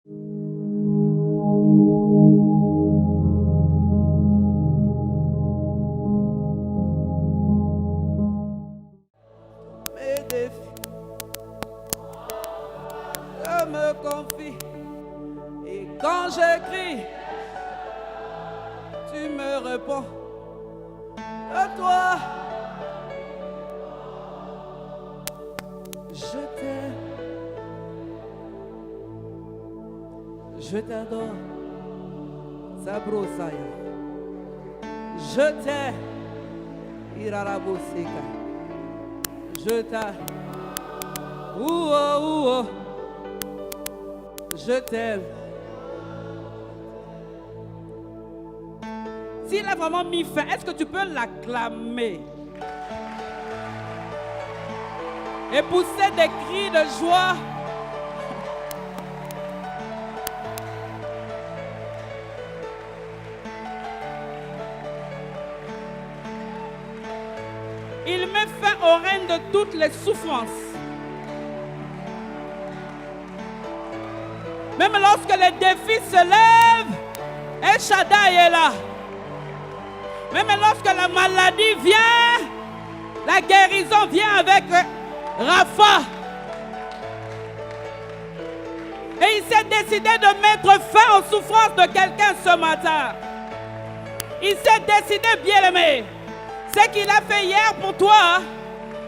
Mes défis, je me confie. Et quand j'écris, tu me réponds. De toi, je t'aime. Je t'adore, Sabrosaya. Je t'aime, Iraraboseka. Je t'aime, je t'aime. S'il a vraiment mis fin, est-ce que tu peux l'acclamer et pousser des cris de joie? Il met fin au règne de toutes les souffrances. Même lorsque les défis se lèvent, El Shaddai est là. Même lorsque la maladie vient, la guérison vient avec Rapha. Et il s'est décidé de mettre fin aux souffrances de quelqu'un ce matin. Il s'est décidé, bien-aimé. Ce qu'il a fait hier pour toi,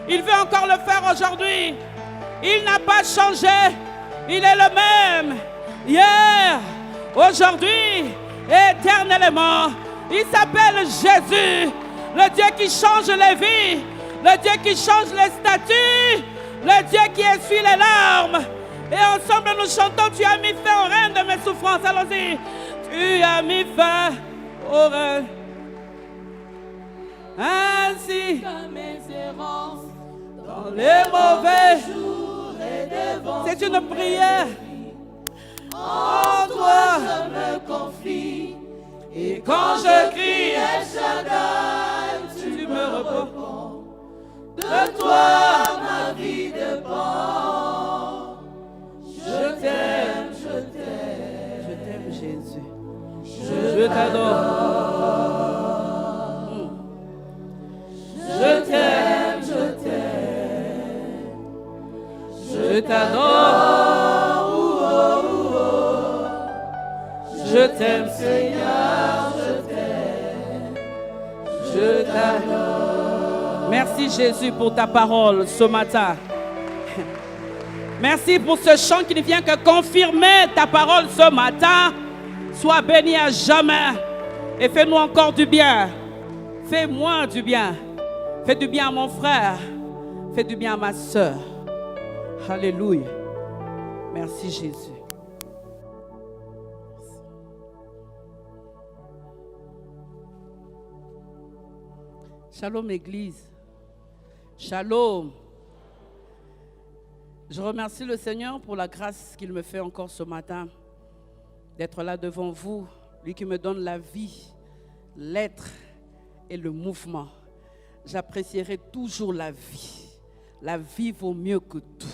il veut encore le faire aujourd'hui. Il n'a pas changé. Il est le même. Hier, aujourd'hui, éternellement. Il s'appelle Jésus, le Dieu qui change les vies, le Dieu qui change les statuts, le Dieu qui essuie les larmes. Et ensemble nous chantons, tu as mis fin au règne de mes souffrances. Allons-y. Tu as mis fin au règne. Ainsi, mes errances dans les mauvais jours et devant. C'est une prière. En toi je me confie. Et quand je crie, El Shaddai, tu me réponds. De toi ma vie dépend. Je t'aime, Jésus. Je t'adore. Je t'aime, je t'adore, je t'aime Seigneur, je t'adore. Merci Jésus pour ta parole ce matin. Merci pour ce chant qui ne vient que confirmer ta parole ce matin. Sois béni à jamais et fais-nous encore du bien. Fais-moi du bien. Fais du bien à mon frère. Fais du bien à ma soeur. Alléluia. Merci Jésus. Shalom Église. Shalom. Je remercie le Seigneur pour la grâce qu'il me fait encore ce matin d'être là devant vous. Lui qui me donne la vie, l'être et le mouvement. J'apprécierai toujours la vie. La vie vaut mieux que tout.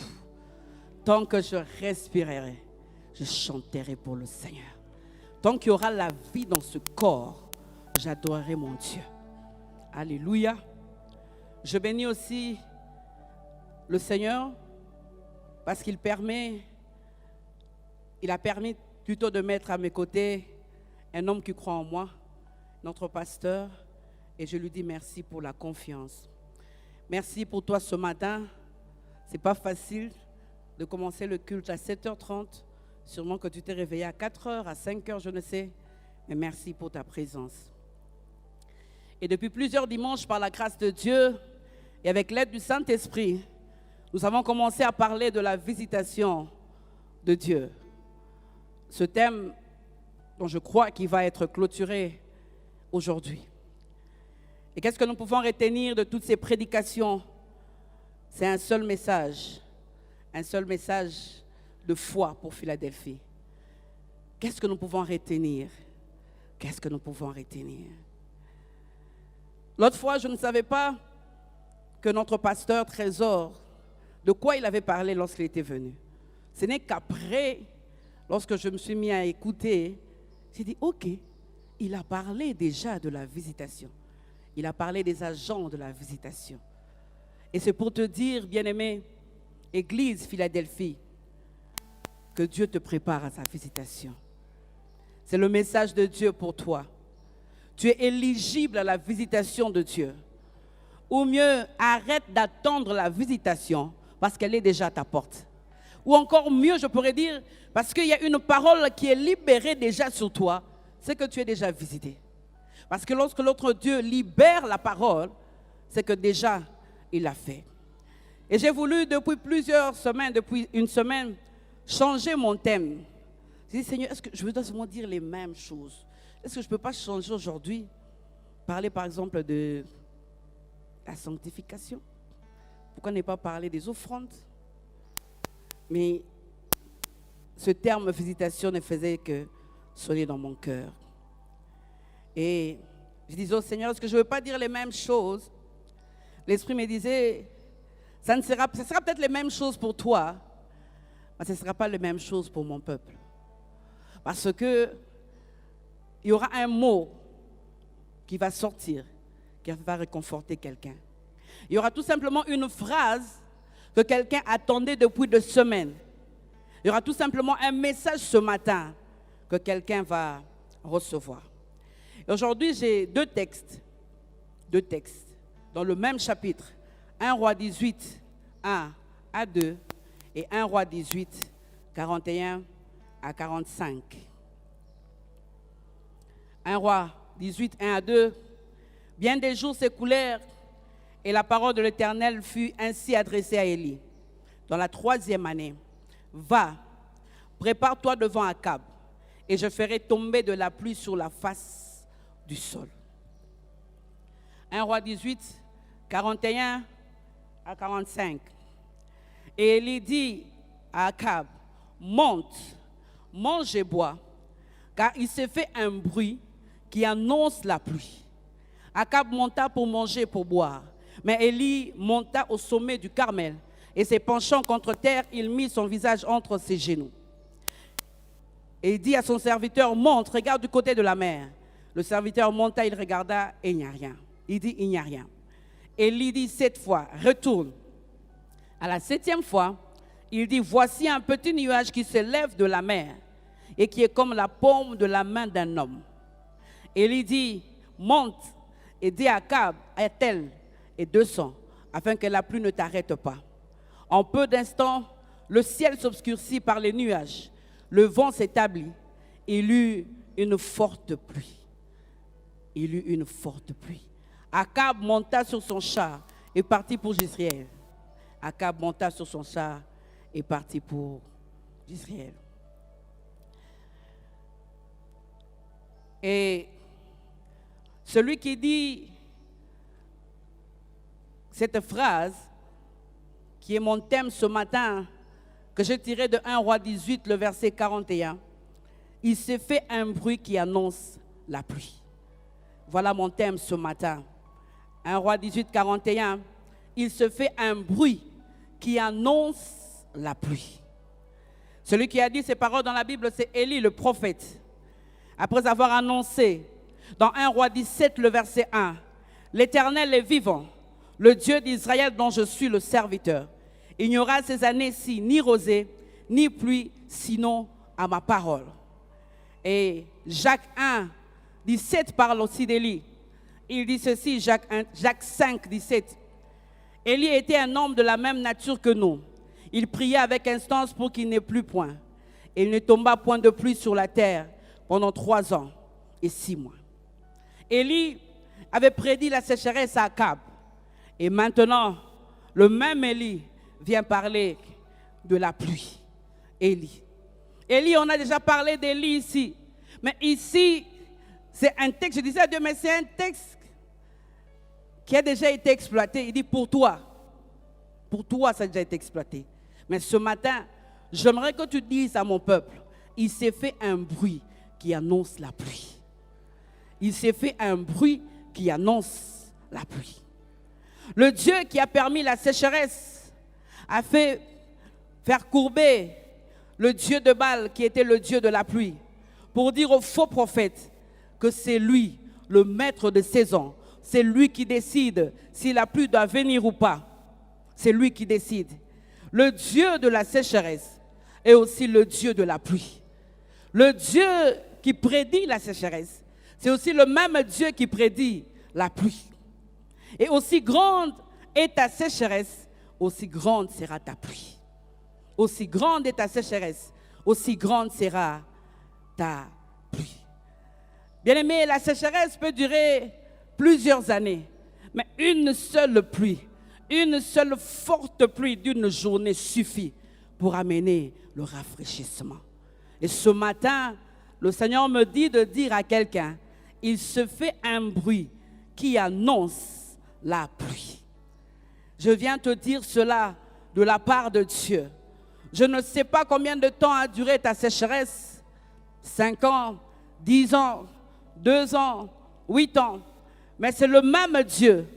Tant que je respirerai, je chanterai pour le Seigneur. Tant qu'il y aura la vie dans ce corps, j'adorerai mon Dieu. Alléluia. Je bénis aussi le Seigneur parce qu'il a permis plutôt de mettre à mes côtés un homme qui croit en moi, notre pasteur. Et je lui dis merci pour la confiance. Merci pour toi ce matin. Ce n'est pas facile de commencer le culte à 7h30. Sûrement que tu t'es réveillé à 4h, à 5h, je ne sais. Mais merci pour ta présence. Et depuis plusieurs dimanches, par la grâce de Dieu et avec l'aide du Saint-Esprit, nous avons commencé à parler de la visitation de Dieu. Ce thème dont je crois qu'il va être clôturé aujourd'hui. Et qu'est-ce que nous pouvons retenir de toutes ces prédications? C'est un seul message de foi pour Philadelphie. Qu'est-ce que nous pouvons retenir? Qu'est-ce que nous pouvons retenir? L'autre fois, je ne savais pas que notre pasteur Trésor, de quoi il avait parlé lorsqu'il était venu. Ce n'est qu'après lorsque je me suis mis à écouter, j'ai dit, ok, il a parlé déjà de la visitation. Il a parlé des agents de la visitation. Et c'est pour te dire, bien-aimé, Église Philadelphie, que Dieu te prépare à sa visitation. C'est le message de Dieu pour toi. Tu es éligible à la visitation de Dieu. Ou mieux, arrête d'attendre la visitation parce qu'elle est déjà à ta porte. Ou encore mieux, je pourrais dire, parce qu'il y a une parole qui est libérée déjà sur toi, c'est que tu es déjà visité. Parce que lorsque l'autre Dieu libère la parole, c'est que déjà, il l'a fait. Et j'ai voulu depuis plusieurs semaines, depuis une semaine, changer mon thème. J'ai dit, Seigneur, est-ce que je veux seulement dire les mêmes choses? Est-ce que je ne peux pas changer aujourd'hui? Parler par exemple de la sanctification. Pourquoi ne pas parler des offrandes? Mais ce terme visitation ne faisait que sonner dans mon cœur. Et je disais au Seigneur, est-ce que je ne veux pas dire les mêmes choses? L'Esprit me disait, ce sera peut-être les mêmes choses pour toi, mais ce ne sera pas les mêmes choses pour mon peuple. Parce que il y aura un mot qui va sortir, qui va réconforter quelqu'un. Il y aura tout simplement une phrase que quelqu'un attendait depuis 2 semaines. Il y aura tout simplement un message ce matin que quelqu'un va recevoir. Et aujourd'hui, j'ai 2 textes dans le même chapitre. 1 Roi 18, 1 à 2 et 1 Roi 18, 41 à 45. 1 Roi 18, 1 à 2. Bien des jours s'écoulèrent et la parole de l'Éternel fut ainsi adressée à Élie. Dans la 3e année, va, prépare-toi devant Akab et je ferai tomber de la pluie sur la face du sol. 1 Roi 18, 41 à 45. Et Élie dit à Akab, monte, mange et bois, car il s'est fait un bruit qui annonce la pluie. Akab monta pour manger et pour boire, mais Élie monta au sommet du Carmel et se penchant contre terre, il mit son visage entre ses genoux. Et il dit à son serviteur, monte, regarde du côté de la mer. Le serviteur monta, il regarda et il n'y a rien. Il dit, il n'y a rien. Élie dit 7 fois, retourne. À la 7e fois, il dit, voici un petit nuage qui se lève de la mer et qui est comme la paume de la main d'un homme. Élie dit, monte et dis à Akab, à tel et 200, afin que la pluie ne t'arrête pas. En peu d'instants, le ciel s'obscurcit par les nuages, le vent s'établit, il eut une forte pluie. Il eut une forte pluie. Akab monta sur son char et partit pour Jezréel. Akab monta sur son char et partit pour Jezréel. Et celui qui dit cette phrase, qui est mon thème ce matin, que j'ai tiré de 1 Roi 18, le verset 41, il s'est fait un bruit qui annonce la pluie. Voilà mon thème ce matin. 1 Roi 18, 41, il se fait un bruit qui annonce la pluie. Celui qui a dit ces paroles dans la Bible, c'est Élie, le prophète. Après avoir annoncé dans 1 Roi 17, le verset 1, l'Éternel est vivant, le Dieu d'Israël dont je suis le serviteur. Il n'y aura ces années-ci ni rosée, ni pluie, sinon à ma parole. Et Jacques 1, 17 parle aussi d'Élie. Il dit ceci, Jacques 5, 17. Élie était un homme de la même nature que nous. Il priait avec instance pour qu'il n'ait plus point. Et il ne tomba point de pluie sur la terre pendant 3 ans et 6 mois. Élie avait prédit la sécheresse à Akab. Et maintenant, le même Élie vient parler de la pluie. Élie, on a déjà parlé d'Élie ici. Mais ici, c'est un texte, je disais à Dieu, mais c'est un texte qui a déjà été exploité. Il dit pour toi. Pour toi, ça a déjà été exploité. Mais ce matin, j'aimerais que tu dises à mon peuple, il s'est fait un bruit qui annonce la pluie. Il s'est fait un bruit qui annonce la pluie. Le Dieu qui a permis la sécheresse a fait faire courber le dieu de Baal qui était le dieu de la pluie, pour dire aux faux prophètes que c'est lui, le maître de saison. C'est lui qui décide si la pluie doit venir ou pas. C'est lui qui décide. Le Dieu de la sécheresse est aussi le Dieu de la pluie. Le Dieu qui prédit la sécheresse, c'est aussi le même Dieu qui prédit la pluie. Et aussi grande est ta sécheresse, aussi grande sera ta pluie. Aussi grande est ta sécheresse, aussi grande sera ta pluie. Bien-aimé, la sécheresse peut durer plusieurs années, mais une seule pluie, une seule forte pluie d'une journée suffit pour amener le rafraîchissement. Et ce matin, le Seigneur me dit de dire à quelqu'un, il se fait un bruit qui annonce la pluie. Je viens te dire cela de la part de Dieu. Je ne sais pas combien de temps a duré ta sécheresse, 5 ans, 10 ans, 2 ans, 8 ans. Mais c'est le même Dieu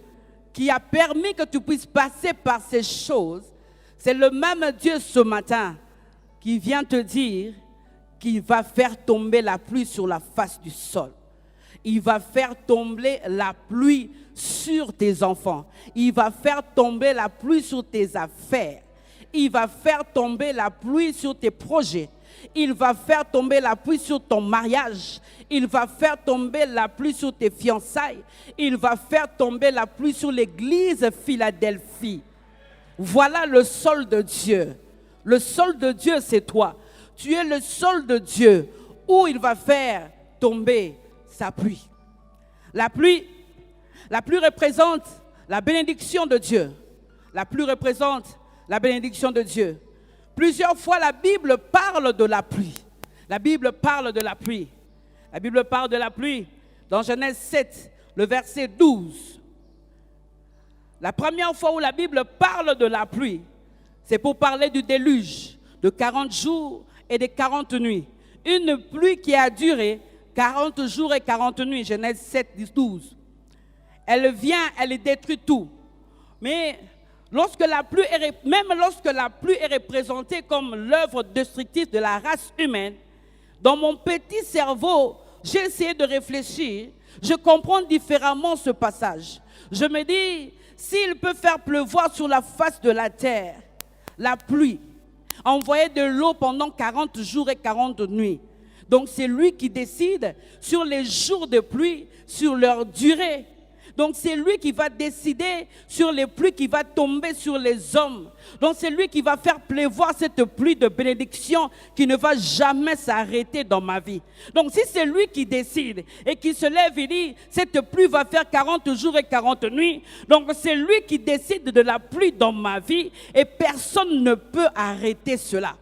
qui a permis que tu puisses passer par ces choses. C'est le même Dieu ce matin qui vient te dire qu'il va faire tomber la pluie sur la face du sol. Il va faire tomber la pluie sur tes enfants. Il va faire tomber la pluie sur tes affaires. Il va faire tomber la pluie sur tes projets. Il va faire tomber la pluie sur ton mariage. Il va faire tomber la pluie sur tes fiançailles. Il va faire tomber la pluie sur l'église Philadelphie. Voilà le sol de Dieu. Le sol de Dieu, c'est toi. Tu es le sol de Dieu où il va faire tomber sa pluie. La pluie représente la bénédiction de Dieu. La pluie représente la bénédiction de Dieu. Plusieurs fois, la Bible parle de la pluie. La Bible parle de la pluie. La Bible parle de la pluie dans Genèse 7, le verset 12. La première fois où la Bible parle de la pluie, c'est pour parler du déluge de 40 jours et de 40 nuits. Une pluie qui a duré 40 jours et 40 nuits, Genèse 7, 12. Elle vient, elle détruit tout. Mais même lorsque la pluie est représentée comme l'œuvre destructrice de la race humaine, dans mon petit cerveau, j'ai essayé de réfléchir. Je comprends différemment ce passage. Je me dis, s'il peut faire pleuvoir sur la face de la terre, la pluie, envoyer de l'eau pendant 40 jours et 40 nuits. Donc c'est lui qui décide sur les jours de pluie, sur leur durée. Donc c'est lui qui va décider sur les pluies qui vont tomber sur les hommes. Donc c'est lui qui va faire pleuvoir cette pluie de bénédiction qui ne va jamais s'arrêter dans ma vie. Donc si c'est lui qui décide et qui se lève et dit cette pluie va faire 40 jours et 40 nuits. Donc c'est lui qui décide de la pluie dans ma vie et personne ne peut arrêter cela.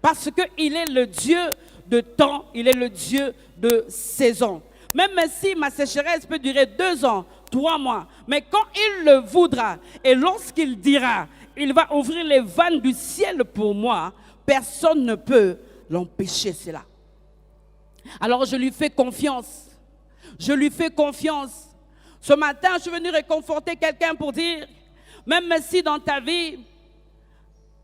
Parce qu'il est le Dieu de temps, il est le Dieu de saison. Même si ma sécheresse peut durer 2 ans, 3 mois, mais quand il le voudra et lorsqu'il dira, il va ouvrir les vannes du ciel pour moi, personne ne peut l'empêcher cela. Alors je lui fais confiance. Je lui fais confiance. Ce matin, je suis venu réconforter quelqu'un pour dire, même si dans ta vie,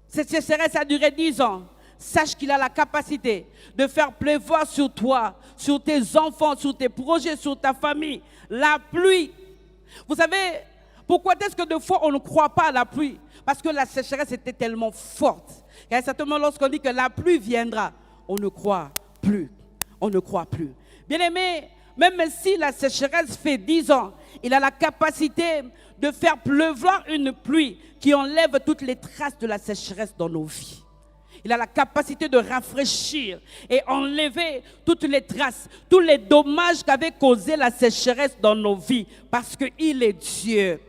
cette sécheresse a duré 10 ans, sache qu'il a la capacité de faire pleuvoir sur toi, sur tes enfants, sur tes projets, sur ta famille, la pluie. Vous savez, pourquoi est-ce que des fois on ne croit pas à la pluie? Parce que la sécheresse était tellement forte. Et à un certain moment, lorsqu'on dit que la pluie viendra, on ne croit plus. On ne croit plus. Bien aimé, même si la sécheresse fait 10 ans, il a la capacité de faire pleuvoir une pluie qui enlève toutes les traces de la sécheresse dans nos vies. Il a la capacité de rafraîchir et enlever toutes les traces, tous les dommages qu'avait causé la sécheresse dans nos vies. Parce qu'il est Dieu.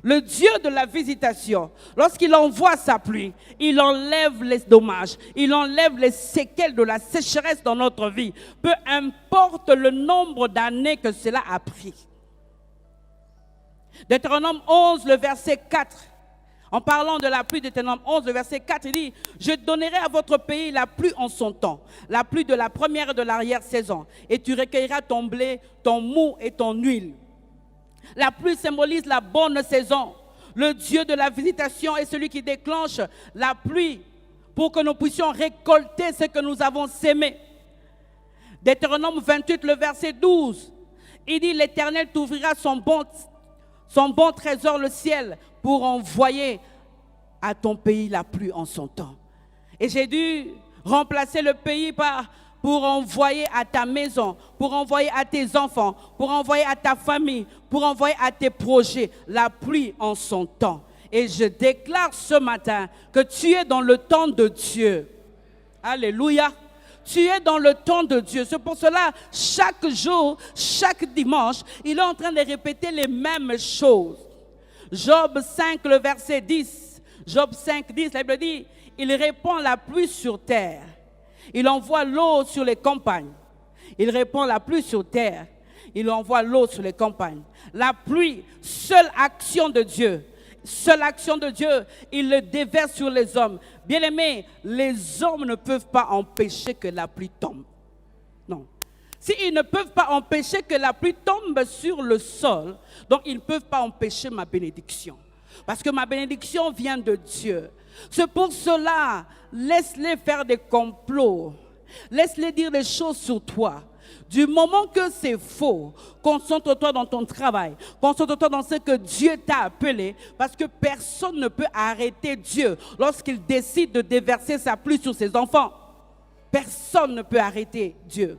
Le Dieu de la visitation, lorsqu'il envoie sa pluie, il enlève les dommages, il enlève les séquelles de la sécheresse dans notre vie. Peu importe le nombre d'années que cela a pris. Deutéronome 11, le verset 4. En parlant de la pluie, Deutéronome 11, le verset 4, il dit « Je donnerai à votre pays la pluie en son temps, la pluie de la première et de l'arrière-saison, et tu recueilleras ton blé, ton mou et ton huile. » La pluie symbolise la bonne saison. Le Dieu de la visitation est celui qui déclenche la pluie pour que nous puissions récolter ce que nous avons sémé. Deutéronome 28, le verset 12, il dit, l'Éternel t'ouvrira son bon trésor, le ciel, pour envoyer à ton pays la pluie en son temps. Et j'ai dû remplacer le pays pour envoyer à ta maison, pour envoyer à tes enfants, pour envoyer à ta famille, pour envoyer à tes projets la pluie en son temps. Et je déclare ce matin que tu es dans le temps de Dieu. Alléluia. Tu es dans le temps de Dieu. C'est pour cela, chaque jour, chaque dimanche, il est en train de répéter les mêmes choses. Job 5, le verset 10. Job 5, 10, la Bible dit, il répand la pluie sur terre. Il envoie l'eau sur les campagnes. Il répand la pluie sur terre. Il envoie l'eau sur les campagnes. La pluie, seule action de Dieu. Seule action de Dieu, il le déverse sur les hommes. Bien-aimés, les hommes ne peuvent pas empêcher que la pluie tombe. Non. S'ils ne peuvent pas empêcher que la pluie tombe sur le sol, donc ils ne peuvent pas empêcher ma bénédiction. Parce que ma bénédiction vient de Dieu. C'est pour cela, laisse-les faire des complots. Laisse-les dire des choses sur toi. Du moment que c'est faux, concentre-toi dans ton travail. Concentre-toi dans ce que Dieu t'a appelé. Parce que personne ne peut arrêter Dieu lorsqu'il décide de déverser sa pluie sur ses enfants. Personne ne peut arrêter Dieu.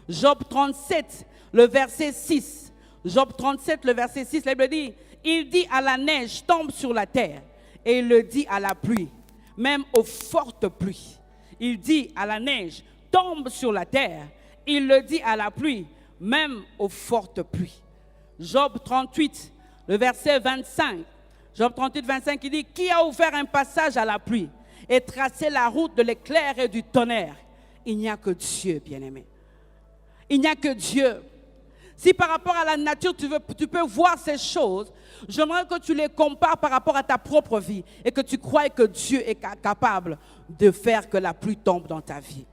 Job 37, le verset 6. Job 37, le verset 6, la Bible dit, il dit à la neige, tombe sur la terre. Et il le dit à la pluie, même aux fortes pluies. Il dit à la neige, tombe sur la terre. Il le dit à la pluie, même aux fortes pluies. Job 38, le verset 25. Job 38, 25, il dit, qui a ouvert un passage à la pluie et tracé la route de l'éclair et du tonnerre? Il n'y a que Dieu, bien-aimé. Il n'y a que Dieu. Si par rapport à la nature, tu peux voir ces choses, j'aimerais que tu les compares par rapport à ta propre vie et que tu crois que Dieu est capable de faire que la pluie tombe dans ta vie.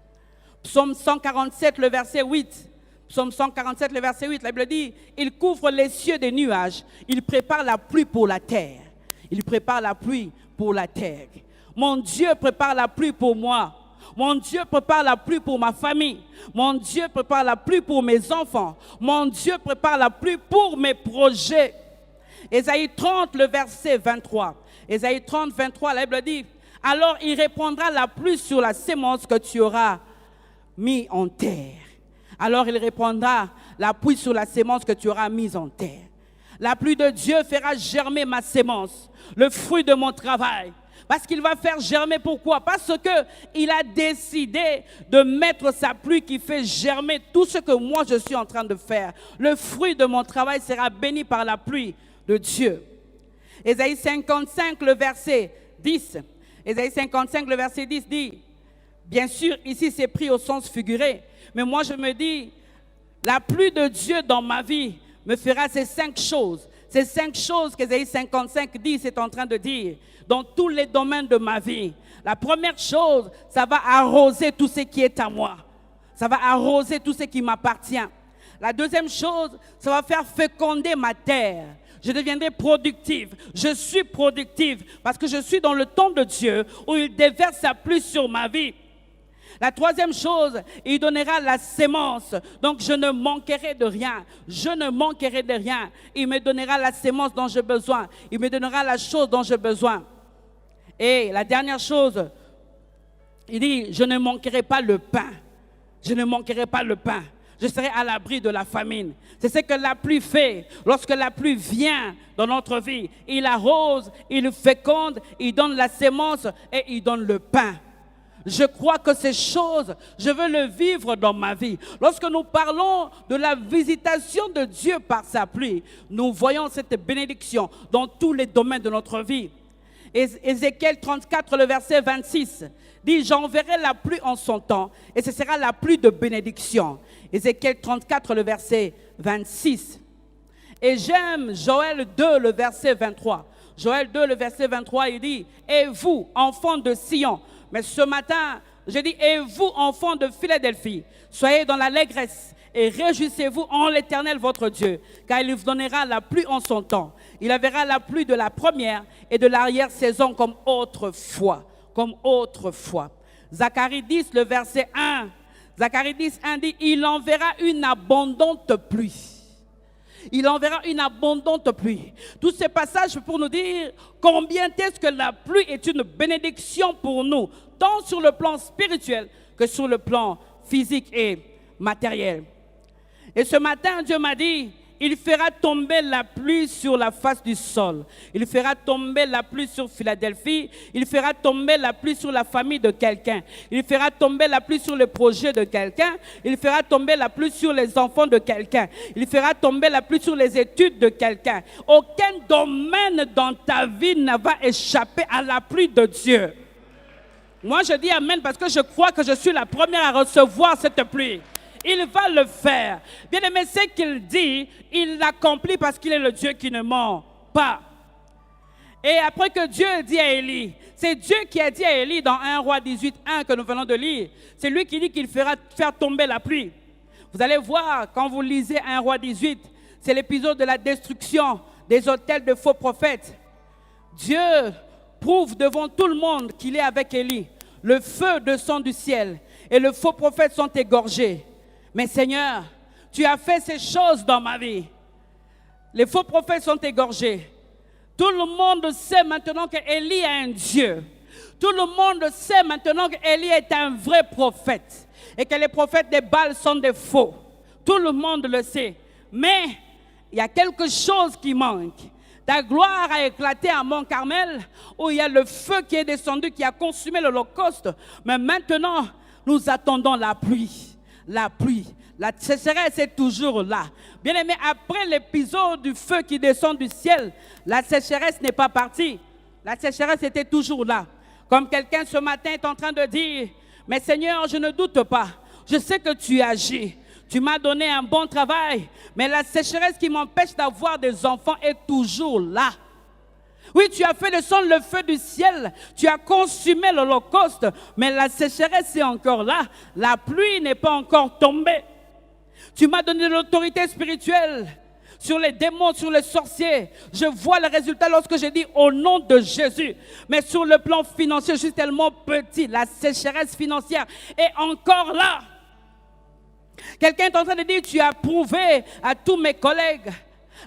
Psaume 147, le verset 8. Psaume 147, le verset 8, la Bible dit, il couvre les cieux des nuages, il prépare la pluie pour la terre. Il prépare la pluie pour la terre. Mon Dieu prépare la pluie pour moi. Mon Dieu prépare la pluie pour ma famille. Mon Dieu prépare la pluie pour mes enfants. Mon Dieu prépare la pluie pour mes projets. Ésaïe 30, le verset 23. Ésaïe 30, 23, la Bible dit, alors il répandra la pluie sur la sémence que tu auras mis en terre. Alors il répandra la pluie sur la sémence que tu auras mise en terre. La pluie de Dieu fera germer ma sémence, le fruit de mon travail. Parce qu'il va faire germer, pourquoi? Parce qu'il a décidé de mettre sa pluie qui fait germer tout ce que moi je suis en train de faire. Le fruit de mon travail sera béni par la pluie de Dieu. Ésaïe 55, le verset 10. Ésaïe 55, le verset 10 dit, bien sûr, ici c'est pris au sens figuré, mais moi je me dis, la pluie de Dieu dans ma vie me fera ces 5 choses. Ces 5 choses qu'Ésaïe 55 dit, c'est en train de dire, dans tous les domaines de ma vie. La première chose, ça va arroser tout ce qui est à moi. Ça va arroser tout ce qui m'appartient. La deuxième chose, ça va faire féconder ma terre. Je deviendrai productive. Je suis productive parce que je suis dans le temps de Dieu où il déverse sa pluie sur ma vie. La troisième chose, il donnera la sémence. Donc je ne manquerai de rien. Je ne manquerai de rien. Il me donnera la sémence dont j'ai besoin. Il me donnera la chose dont j'ai besoin. Et la dernière chose, il dit, je ne manquerai pas le pain. Je ne manquerai pas le pain. Je serai à l'abri de la famine. C'est ce que la pluie fait. Lorsque la pluie vient dans notre vie, il arrose, il féconde, il donne la sémence et il donne le pain. Je crois que ces choses, je veux le vivre dans ma vie. Lorsque nous parlons de la visitation de Dieu par sa pluie, nous voyons cette bénédiction dans tous les domaines de notre vie. Ézéchiel 34, le verset 26, dit « J'enverrai la pluie en son temps, et ce sera la pluie de bénédiction. » Ézéchiel 34, le verset 26. Et j'aime Joël 2, le verset 23. Joël 2, le verset 23, il dit « Et vous, enfants de Sion » Mais ce matin, je dis, et vous, enfants de Philadelphie, soyez dans l'allégresse et réjouissez-vous en l'Éternel votre Dieu, car il vous donnera la pluie en son temps. Il enverra la pluie de la première et de l'arrière-saison comme autrefois. comme autrefois. Zacharie 10, le verset 1. Zacharie 10, 1 dit, il enverra une abondante pluie. Il enverra une abondante pluie. Tous ces passages pour nous dire combien est-ce que la pluie est une bénédiction pour nous, tant sur le plan spirituel que sur le plan physique et matériel. Et ce matin, Dieu m'a dit, il fera tomber la pluie sur la face du sol. Il fera tomber la pluie sur Philadelphie. Il fera tomber la pluie sur la famille de quelqu'un. Il fera tomber la pluie sur le projet de quelqu'un. Il fera tomber la pluie sur les enfants de quelqu'un. Il fera tomber la pluie sur les études de quelqu'un. Aucun domaine dans ta vie ne va échapper à la pluie de Dieu. Moi, je dis amen parce que je crois que je suis la première à recevoir cette pluie. Il va le faire. Bien aimé, ce qu'il dit, il l'accomplit parce qu'il est le Dieu qui ne ment pas. Et après que Dieu dit à Élie, c'est Dieu qui a dit à Élie dans 1 Roi 18, 1 que nous venons de lire, c'est lui qui dit qu'il fera faire tomber la pluie. Vous allez voir, quand vous lisez 1 Roi 18, c'est l'épisode de la destruction des autels de faux prophètes. Dieu prouve devant tout le monde qu'il est avec Élie. Le feu descend du ciel et les faux prophètes sont égorgés. Mais Seigneur, tu as fait ces choses dans ma vie. Les faux prophètes sont égorgés. Tout le monde sait maintenant qu'Élie a un Dieu. Tout le monde sait maintenant qu'Élie est un vrai prophète. Et que les prophètes des Baals sont des faux. Tout le monde le sait. Mais il y a quelque chose qui manque. Ta gloire a éclaté à Mont-Carmel, où il y a le feu qui est descendu, qui a consumé l'Holocauste. Mais maintenant, nous attendons la pluie. La pluie, la sécheresse est toujours là. Bien aimé, après l'épisode du feu qui descend du ciel, la sécheresse n'est pas partie. La sécheresse était toujours là. Comme quelqu'un ce matin est en train de dire, mais Seigneur, je ne doute pas. Je sais que tu agis. Tu m'as donné un bon travail, mais la sécheresse qui m'empêche d'avoir des enfants est toujours là. Oui, tu as fait descendre le feu du ciel, tu as consumé l'Holocauste, mais la sécheresse est encore là, la pluie n'est pas encore tombée. Tu m'as donné de l'autorité spirituelle sur les démons, sur les sorciers. Je vois le résultat lorsque j'ai dit au nom de Jésus. Mais sur le plan financier, je suis tellement petit, la sécheresse financière est encore là. Quelqu'un est en train de dire, tu as prouvé à tous mes collègues,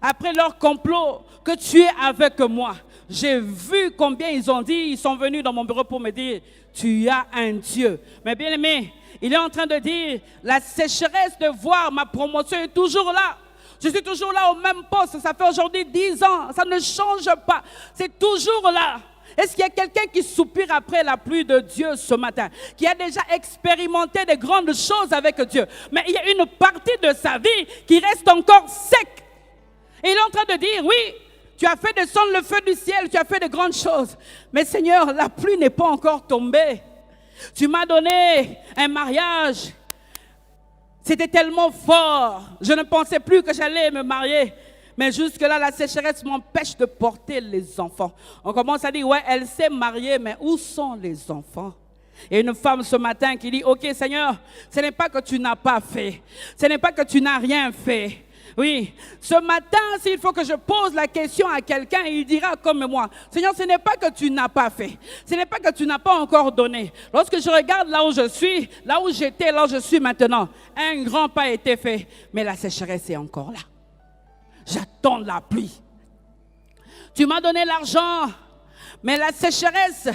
après leur complot, que tu es avec moi. J'ai vu combien ils ont dit, ils sont venus dans mon bureau pour me dire, tu as un Dieu. Mais bien aimé, il est en train de dire, la sécheresse de voir ma promotion est toujours là. Je suis toujours là au même poste, ça fait aujourd'hui 10 ans, ça ne change pas, c'est toujours là. Est-ce qu'il y a quelqu'un qui soupire après la pluie de Dieu ce matin, qui a déjà expérimenté de grandes choses avec Dieu, mais il y a une partie de sa vie qui reste encore sec. Et il est en train de dire, oui, tu as fait descendre le feu du ciel, tu as fait de grandes choses. Mais Seigneur, la pluie n'est pas encore tombée. Tu m'as donné un mariage. C'était tellement fort. Je ne pensais plus que j'allais me marier. Mais jusque-là, la sécheresse m'empêche de porter les enfants. On commence à dire, ouais, elle s'est mariée, mais où sont les enfants? Et une femme ce matin qui dit, ok Seigneur, ce n'est pas que tu n'as pas fait. Ce n'est pas que tu n'as rien fait. Oui, ce matin, s'il faut que je pose la question à quelqu'un, il dira comme moi, Seigneur, ce n'est pas que tu n'as pas fait, ce n'est pas que tu n'as pas encore donné. Lorsque je regarde là où je suis, là où j'étais, là où je suis maintenant, un grand pas a été fait, mais la sécheresse est encore là. J'attends la pluie. Tu m'as donné l'argent, mais la sécheresse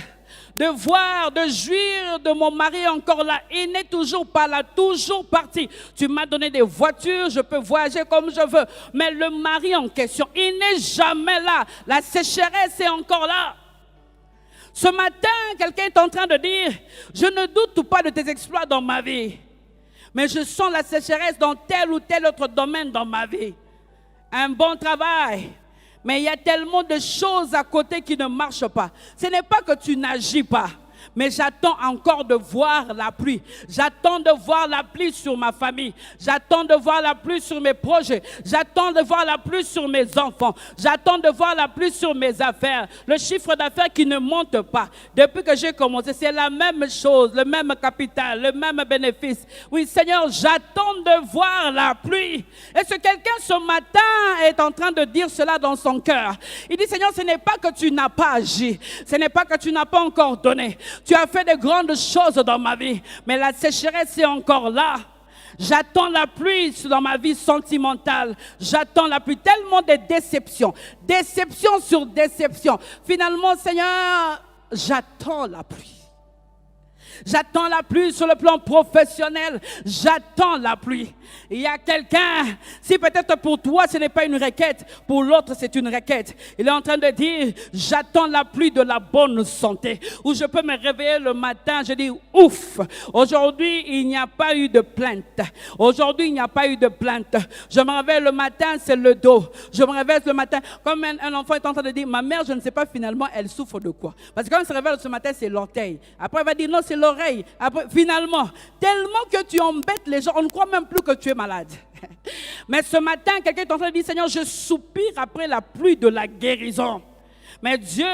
de voir, de jouir de mon mari encore là. Il n'est toujours pas là, toujours parti. Tu m'as donné des voitures, je peux voyager comme je veux. Mais le mari en question, il n'est jamais là. La sécheresse est encore là. Ce matin, quelqu'un est en train de dire, je ne doute pas de tes exploits dans ma vie. Mais je sens la sécheresse dans tel ou tel autre domaine dans ma vie. Un bon travail. Mais il y a tellement de choses à côté qui ne marchent pas. Ce n'est pas que tu n'agis pas. Mais j'attends encore de voir la pluie. J'attends de voir la pluie sur ma famille. J'attends de voir la pluie sur mes projets. J'attends de voir la pluie sur mes enfants. J'attends de voir la pluie sur mes affaires. Le chiffre d'affaires qui ne monte pas. Depuis que j'ai commencé, c'est la même chose, le même capital, le même bénéfice. Oui, Seigneur, j'attends de voir la pluie. Est-ce que quelqu'un ce matin est en train de dire cela dans son cœur? Il dit, Seigneur, ce n'est pas que tu n'as pas agi. Ce n'est pas que tu n'as pas encore donné. Tu as fait de grandes choses dans ma vie, mais la sécheresse est encore là. J'attends la pluie dans ma vie sentimentale. J'attends la pluie. Tellement de déceptions. Déception sur déception. Finalement, Seigneur, j'attends la pluie. J'attends la pluie sur le plan professionnel. J'attends la pluie. Il y a quelqu'un, si peut-être pour toi ce n'est pas une requête, pour l'autre c'est une requête. Il est en train de dire, j'attends la pluie de la bonne santé. Où je peux me réveiller le matin, je dis, ouf, aujourd'hui il n'y a pas eu de plainte. Aujourd'hui il n'y a pas eu de plainte. Je me réveille le matin, c'est le dos. Je me réveille le matin, comme un enfant est en train de dire, ma mère, je ne sais pas finalement elle souffre de quoi. Parce que quand elle se réveille ce matin, c'est l'orteil. Après elle va dire, non, c'est l'oreille. Après, finalement, tellement que tu embêtes les gens, on ne croit même plus que tu es malade. Mais ce matin, quelqu'un est en train de dire, Seigneur, je soupire après la pluie de la guérison. Mais Dieu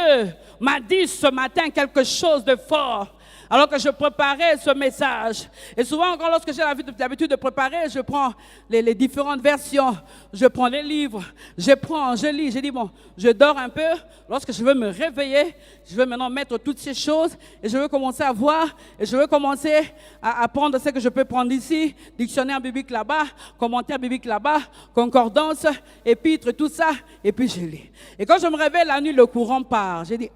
m'a dit ce matin quelque chose de fort. Alors que je préparais ce message. Et souvent, encore lorsque j'ai l'habitude de préparer, je prends les différentes versions, je prends les livres, je lis, je dis bon, je dors un peu. Lorsque je veux me réveiller, je veux maintenant mettre toutes ces choses et je veux commencer à voir et je veux commencer à prendre ce que je peux prendre ici, dictionnaire biblique là-bas, commentaire biblique là-bas, concordance, épître, tout ça, et puis je lis. Et quand je me réveille la nuit, le courant part. J'ai dit,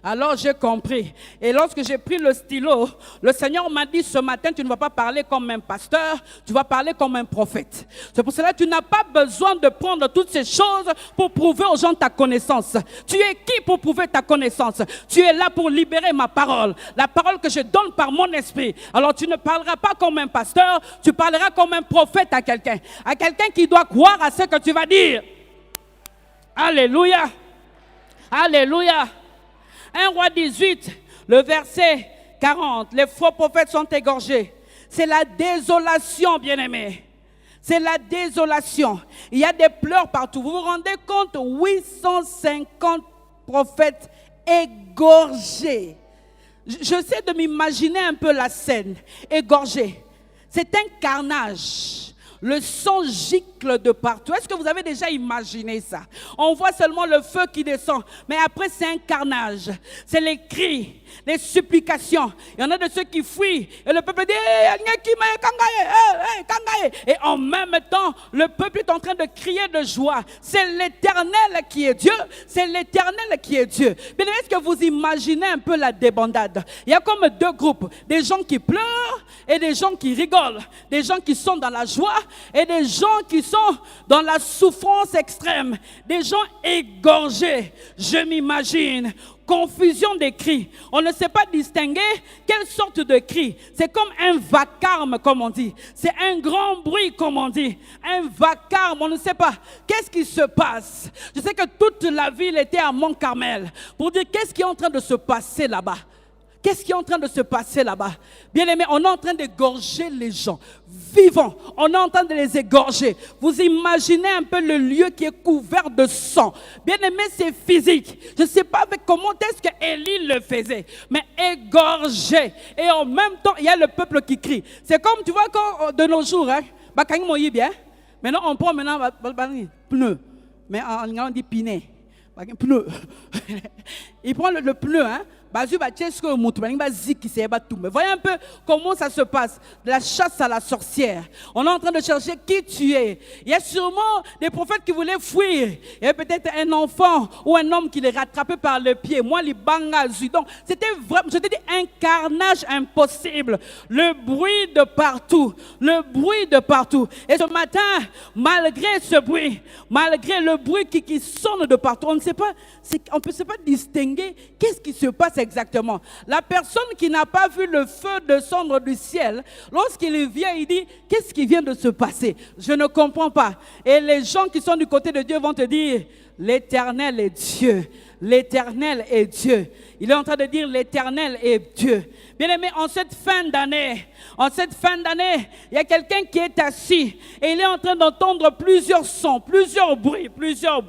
Alors j'ai compris. Et lorsque j'ai pris le stylo, le Seigneur m'a dit ce matin, tu ne vas pas parler comme un pasteur, tu vas parler comme un prophète. C'est pour cela que tu n'as pas besoin de prendre toutes ces choses pour prouver aux gens ta connaissance. Tu es qui pour prouver ta connaissance? Tu es là pour libérer ma parole, la parole que je donne par mon esprit. Alors tu ne parleras pas comme un pasteur, tu parleras comme un prophète à quelqu'un qui doit croire à ce que tu vas dire. Alléluia. Alléluia. 1 Roi 18, le verset 40. Les faux prophètes sont égorgés. C'est la désolation, bien-aimés. C'est la désolation. Il y a des pleurs partout. Vous vous rendez compte? 850 prophètes égorgés. J'essaie de m'imaginer un peu la scène. Égorgés. C'est un carnage. Le sang gicle de partout. Est-ce que vous avez déjà imaginé ça? On voit seulement le feu qui descend. Mais après, c'est un carnage. C'est les cris, les supplications. Il y en a de ceux qui fuient. Et le peuple dit, et en même temps, le peuple est en train de crier de joie. C'est l'Éternel qui est Dieu. C'est l'Éternel qui est Dieu. Mais est-ce que vous imaginez un peu la débandade? Il y a comme deux groupes. Des gens qui pleurent et des gens qui rigolent. Des gens qui sont dans la joie et des gens qui sont dans la souffrance extrême, des gens égorgés. Je m'imagine, confusion des cris. On ne sait pas distinguer quelle sorte de cri. C'est comme un vacarme, comme on dit. C'est un grand bruit, comme on dit. Un vacarme, on ne sait pas. Qu'est-ce qui se passe? Je sais que toute la ville était à Mont-Carmel pour dire qu'est-ce qui est en train de se passer là-bas. Qu'est-ce qui est en train de se passer là-bas? Bien aimé, on est en train d'égorger les gens vivants. On est en train de les égorger. Vous imaginez un peu le lieu qui est couvert de sang. Bien aimé, c'est physique. Je ne sais pas avec comment est-ce que Élie le faisait. Mais égorgé. Et en même temps, il y a le peuple qui crie. C'est comme, tu vois, quand de nos jours, maintenant on prend pneu. Mais en anglais on dit pinet. Pneu. Il prend le pneu, hein. Mais voyez un peu comment ça se passe. De la chasse à la sorcière. On est en train de chercher qui tu es. Il y a sûrement des prophètes qui voulaient fuir. Il y a peut-être un enfant ou un homme qui les rattrapait par le pied. Moi, les bangazu. Donc, c'était vraiment, je te dis, un carnage impossible. Le bruit de partout. Le bruit de partout. Et ce matin, malgré ce bruit, malgré le bruit qui sonne de partout, on ne sait pas, on ne sait pas distinguer qu'est-ce qui se passe exactement. La personne qui n'a pas vu le feu descendre du ciel, lorsqu'il vient, il dit, qu'est-ce qui vient de se passer? Je ne comprends pas. Et les gens qui sont du côté de Dieu vont te dire, l'Éternel est Dieu. L'Éternel est Dieu. Il est en train de dire, l'Éternel est Dieu. Bien-aimé, en cette fin d'année, il y a quelqu'un qui est assis et il est en train d'entendre plusieurs sons, plusieurs bruits, plusieurs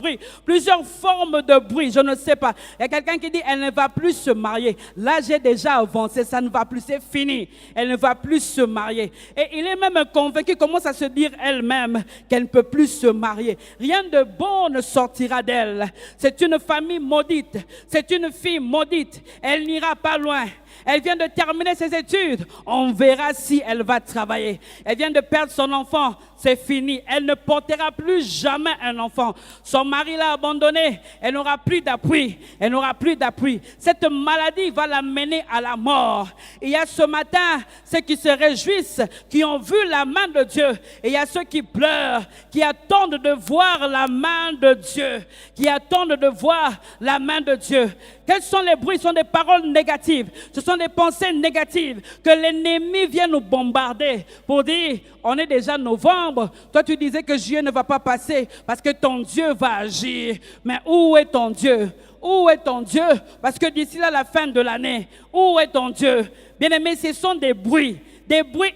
formes de bruit, je ne sais pas. Il y a quelqu'un qui dit, elle ne va plus se marier. L'âge est déjà avancé, ça ne va plus, c'est fini. Elle ne va plus se marier. Et il est même convaincu, commence à se dire elle-même qu'elle ne peut plus se marier. Rien de bon ne sortira d'elle. C'est une famille maudite, c'est une fille maudite. Elle n'ira pas loin. Elle vient de terminer ses études. On verra si elle va travailler. Elle vient de perdre son enfant. C'est fini. Elle ne portera plus jamais un enfant. Son mari l'a abandonnée. Elle n'aura plus d'appui. Elle n'aura plus d'appui. Cette maladie va la mener à la mort. Et il y a ce matin ceux qui se réjouissent, qui ont vu la main de Dieu. Et il y a ceux qui pleurent, qui attendent de voir la main de Dieu. Qui attendent de voir la main de Dieu. Quels sont les bruits? Ce sont des paroles négatives. Ce sont des pensées négatives que l'ennemi vient nous bombarder pour dire, on est déjà novembre. Toi, tu disais que juillet ne va pas passer parce que ton Dieu va agir. Mais où est ton Dieu? Où est ton Dieu? Parce que d'ici là, la fin de l'année, où est ton Dieu? Bien-aimé, ce sont des bruits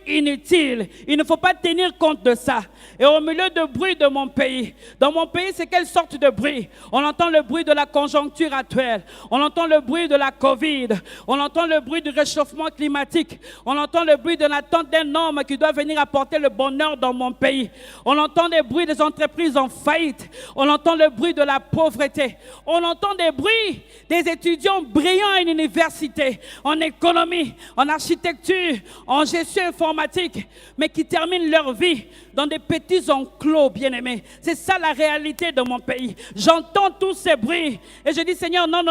inutiles. Il ne faut pas tenir compte de ça. Et au milieu de bruit de mon pays, dans mon pays, c'est quelle sorte de bruit? On entend le bruit de la conjoncture actuelle. On entend le bruit de la Covid. On entend le bruit du réchauffement climatique. On entend le bruit de l'attente d'un homme qui doit venir apporter le bonheur dans mon pays. On entend des bruits des entreprises en faillite. On entend le bruit de la pauvreté. On entend des bruits des étudiants brillants à une université, en économie, en architecture, en gestion informatique, mais qui terminent leur vie dans des petits enclos, bien-aimés. C'est ça la réalité de mon pays. J'entends tous ces bruits et je dis, Seigneur, non,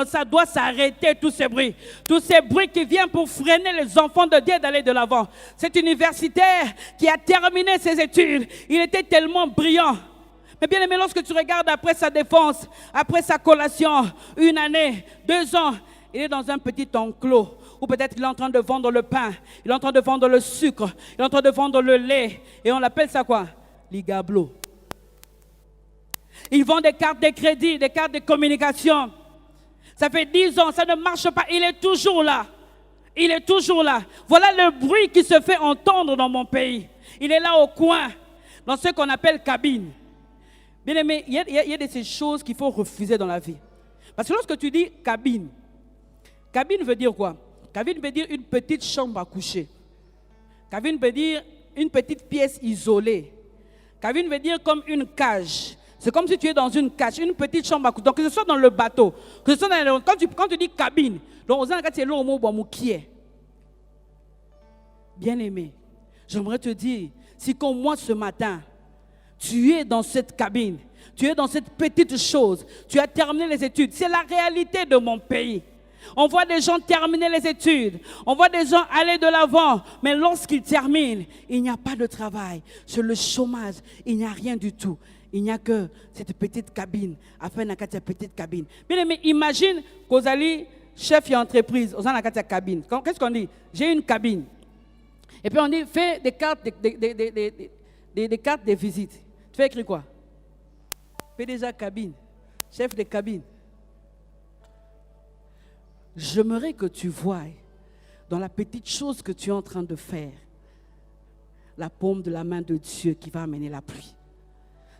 ça doit s'arrêter, tous ces bruits. Tous ces bruits qui viennent pour freiner les enfants de Dieu d'aller de l'avant. Cet universitaire qui a terminé ses études, il était tellement brillant. Mais bien aimé, lorsque tu regardes après sa défense, après sa collation, 1 année, 2 ans, il est dans un petit enclos. Ou peut-être qu'il est en train de vendre le pain, il est en train de vendre le sucre, il est en train de vendre le lait. Et on l'appelle ça quoi? Ligablo. Il vend des cartes de crédit, des cartes de communication. Ça fait 10 ans, ça ne marche pas. Il est toujours là. Il est toujours là. Voilà le bruit qui se fait entendre dans mon pays. Il est là au coin, dans ce qu'on appelle cabine. Bien aimé, il y a de ces choses qu'il faut refuser dans la vie. Parce que lorsque tu dis cabine, cabine veut dire quoi? Cabine veut dire une petite chambre à coucher. Cabine veut dire une petite pièce isolée. Cabine veut dire comme une cage. C'est comme si tu es dans une cage, une petite chambre à coucher. Donc que ce soit dans le bateau, que ce soit dans le... Quand tu dis cabine, donc c'est le mot qui est. Bien aimé, j'aimerais te dire, si comme moi ce matin, tu es dans cette cabine, tu es dans cette petite chose, tu as terminé les études, c'est la réalité de mon pays. On voit des gens terminer les études, on voit des gens aller de l'avant, mais lorsqu'ils terminent, il n'y a pas de travail. Sur le chômage, il n'y a rien du tout. Il n'y a que cette petite cabine, afin de cette petite cabine. Bien aimé, imagine qu'aux allez chef d'entreprise, aux allez la cabine. Qu'est-ce qu'on dit? J'ai une cabine. Et puis on dit, fais des cartes des cartes de visite. Tu fais écrire quoi? Fais déjà cabine, chef de cabine. J'aimerais que tu voies dans la petite chose que tu es en train de faire, la paume de la main de Dieu qui va amener la pluie.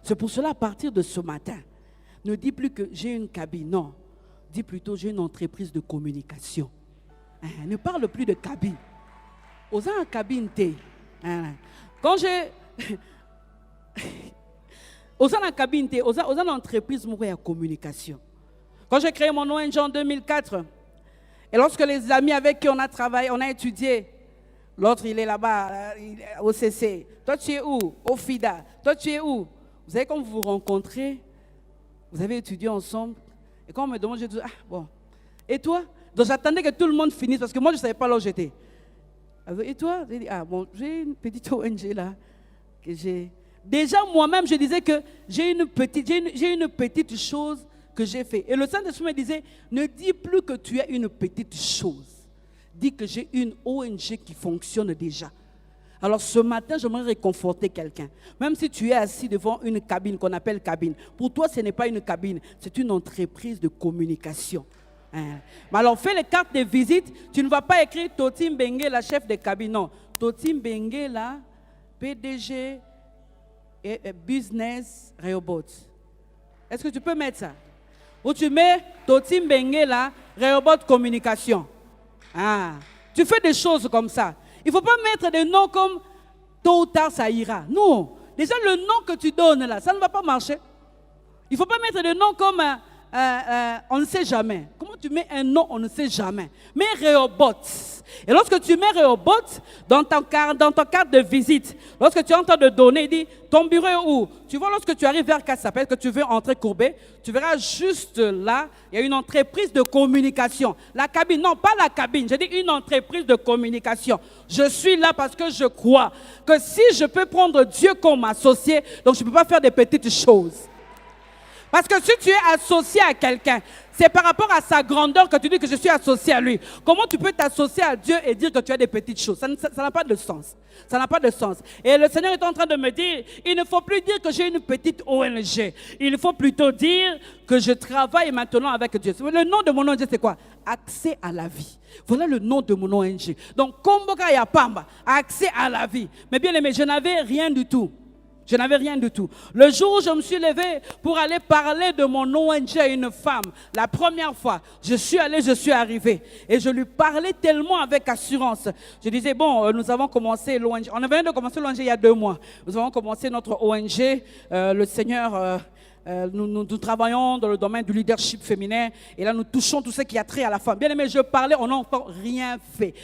C'est pour cela, à partir de ce matin, ne dis plus que j'ai une cabine, non. Dis plutôt j'ai une entreprise de communication. Ne parle plus de cabine. Osa en cabine, quand j'ai... Osa en cabine, osa en entreprise de communication. Quand j'ai créé mon ONG en 2004, et lorsque les amis avec qui on a travaillé, on a étudié, l'autre il est là-bas, au CC. Toi tu es où? Au FIDA. Toi tu es où? Vous savez, quand vous vous rencontrez, vous avez étudié ensemble, et quand on me demande, je dis, ah bon. Et toi? Donc j'attendais que tout le monde finisse, parce que moi je ne savais pas là où j'étais. Et toi? J'ai dit, ah bon, j'ai une petite ONG là, que j'ai... Déjà moi-même je disais que j'ai une petite chose que j'ai fait. Et le Saint-Esprit me disait, ne dis plus que tu es une petite chose. Dis que j'ai une ONG qui fonctionne déjà. Alors ce matin, j'aimerais réconforter quelqu'un. Même si tu es assis devant une cabine qu'on appelle cabine. Pour toi, ce n'est pas une cabine, c'est une entreprise de communication. Mais alors, fais les cartes de visite. Tu ne vas pas écrire Totim Bengue, la chef de cabinet. Non. Totim Bengue, la PDG et Business Rehoboth. Est-ce que tu peux mettre ça? Ou tu mets Totim Bengue, la Rehoboth Communication. Tu fais des choses comme ça. Il ne faut pas mettre des noms comme tôt ou tard ça ira. Non. Déjà, le nom que tu donnes là, ça ne va pas marcher. Il ne faut pas mettre des noms comme on ne sait jamais. Comment tu mets un nom, on ne sait jamais. Mets Rehoboth. Et lorsque tu mets Rehoboth dans ton carte de visite, lorsque tu es en train de donner, il dit ton bureau est où? Tu vois, lorsque tu arrives vers Cassapel, que tu veux entrer courbé, tu verras juste là, il y a une entreprise de communication. La cabine, non, pas la cabine, j'ai dit une entreprise de communication. Je suis là parce que je crois que si je peux prendre Dieu comme associé, donc je ne peux pas faire des petites choses. Parce que si tu es associé à quelqu'un, c'est par rapport à sa grandeur que tu dis que je suis associé à lui. Comment tu peux t'associer à Dieu et dire que tu as des petites choses? Ça n'a pas de sens. Ça n'a pas de sens. Et le Seigneur est en train de me dire, il ne faut plus dire que j'ai une petite ONG. Il faut plutôt dire que je travaille maintenant avec Dieu. Le nom de mon ONG, c'est quoi? Accès à la vie. Voilà le nom de mon ONG. Donc, Komboka Yapamba, accès à la vie. Mais bien aimé, je n'avais rien du tout. Je n'avais rien du tout. Le jour où je me suis levé pour aller parler de mon ONG à une femme, la première fois, je suis arrivé. Et je lui parlais tellement avec assurance. Je disais, bon, nous avons commencé l'ONG. On vient de commencer l'ONG il y a 2 mois. Nous avons commencé notre ONG. Le Seigneur... Nous travaillons dans le domaine du leadership féminin et là nous touchons tout ce qui a trait à la femme. Bien aimé, je parlais, on n'a encore rien fait.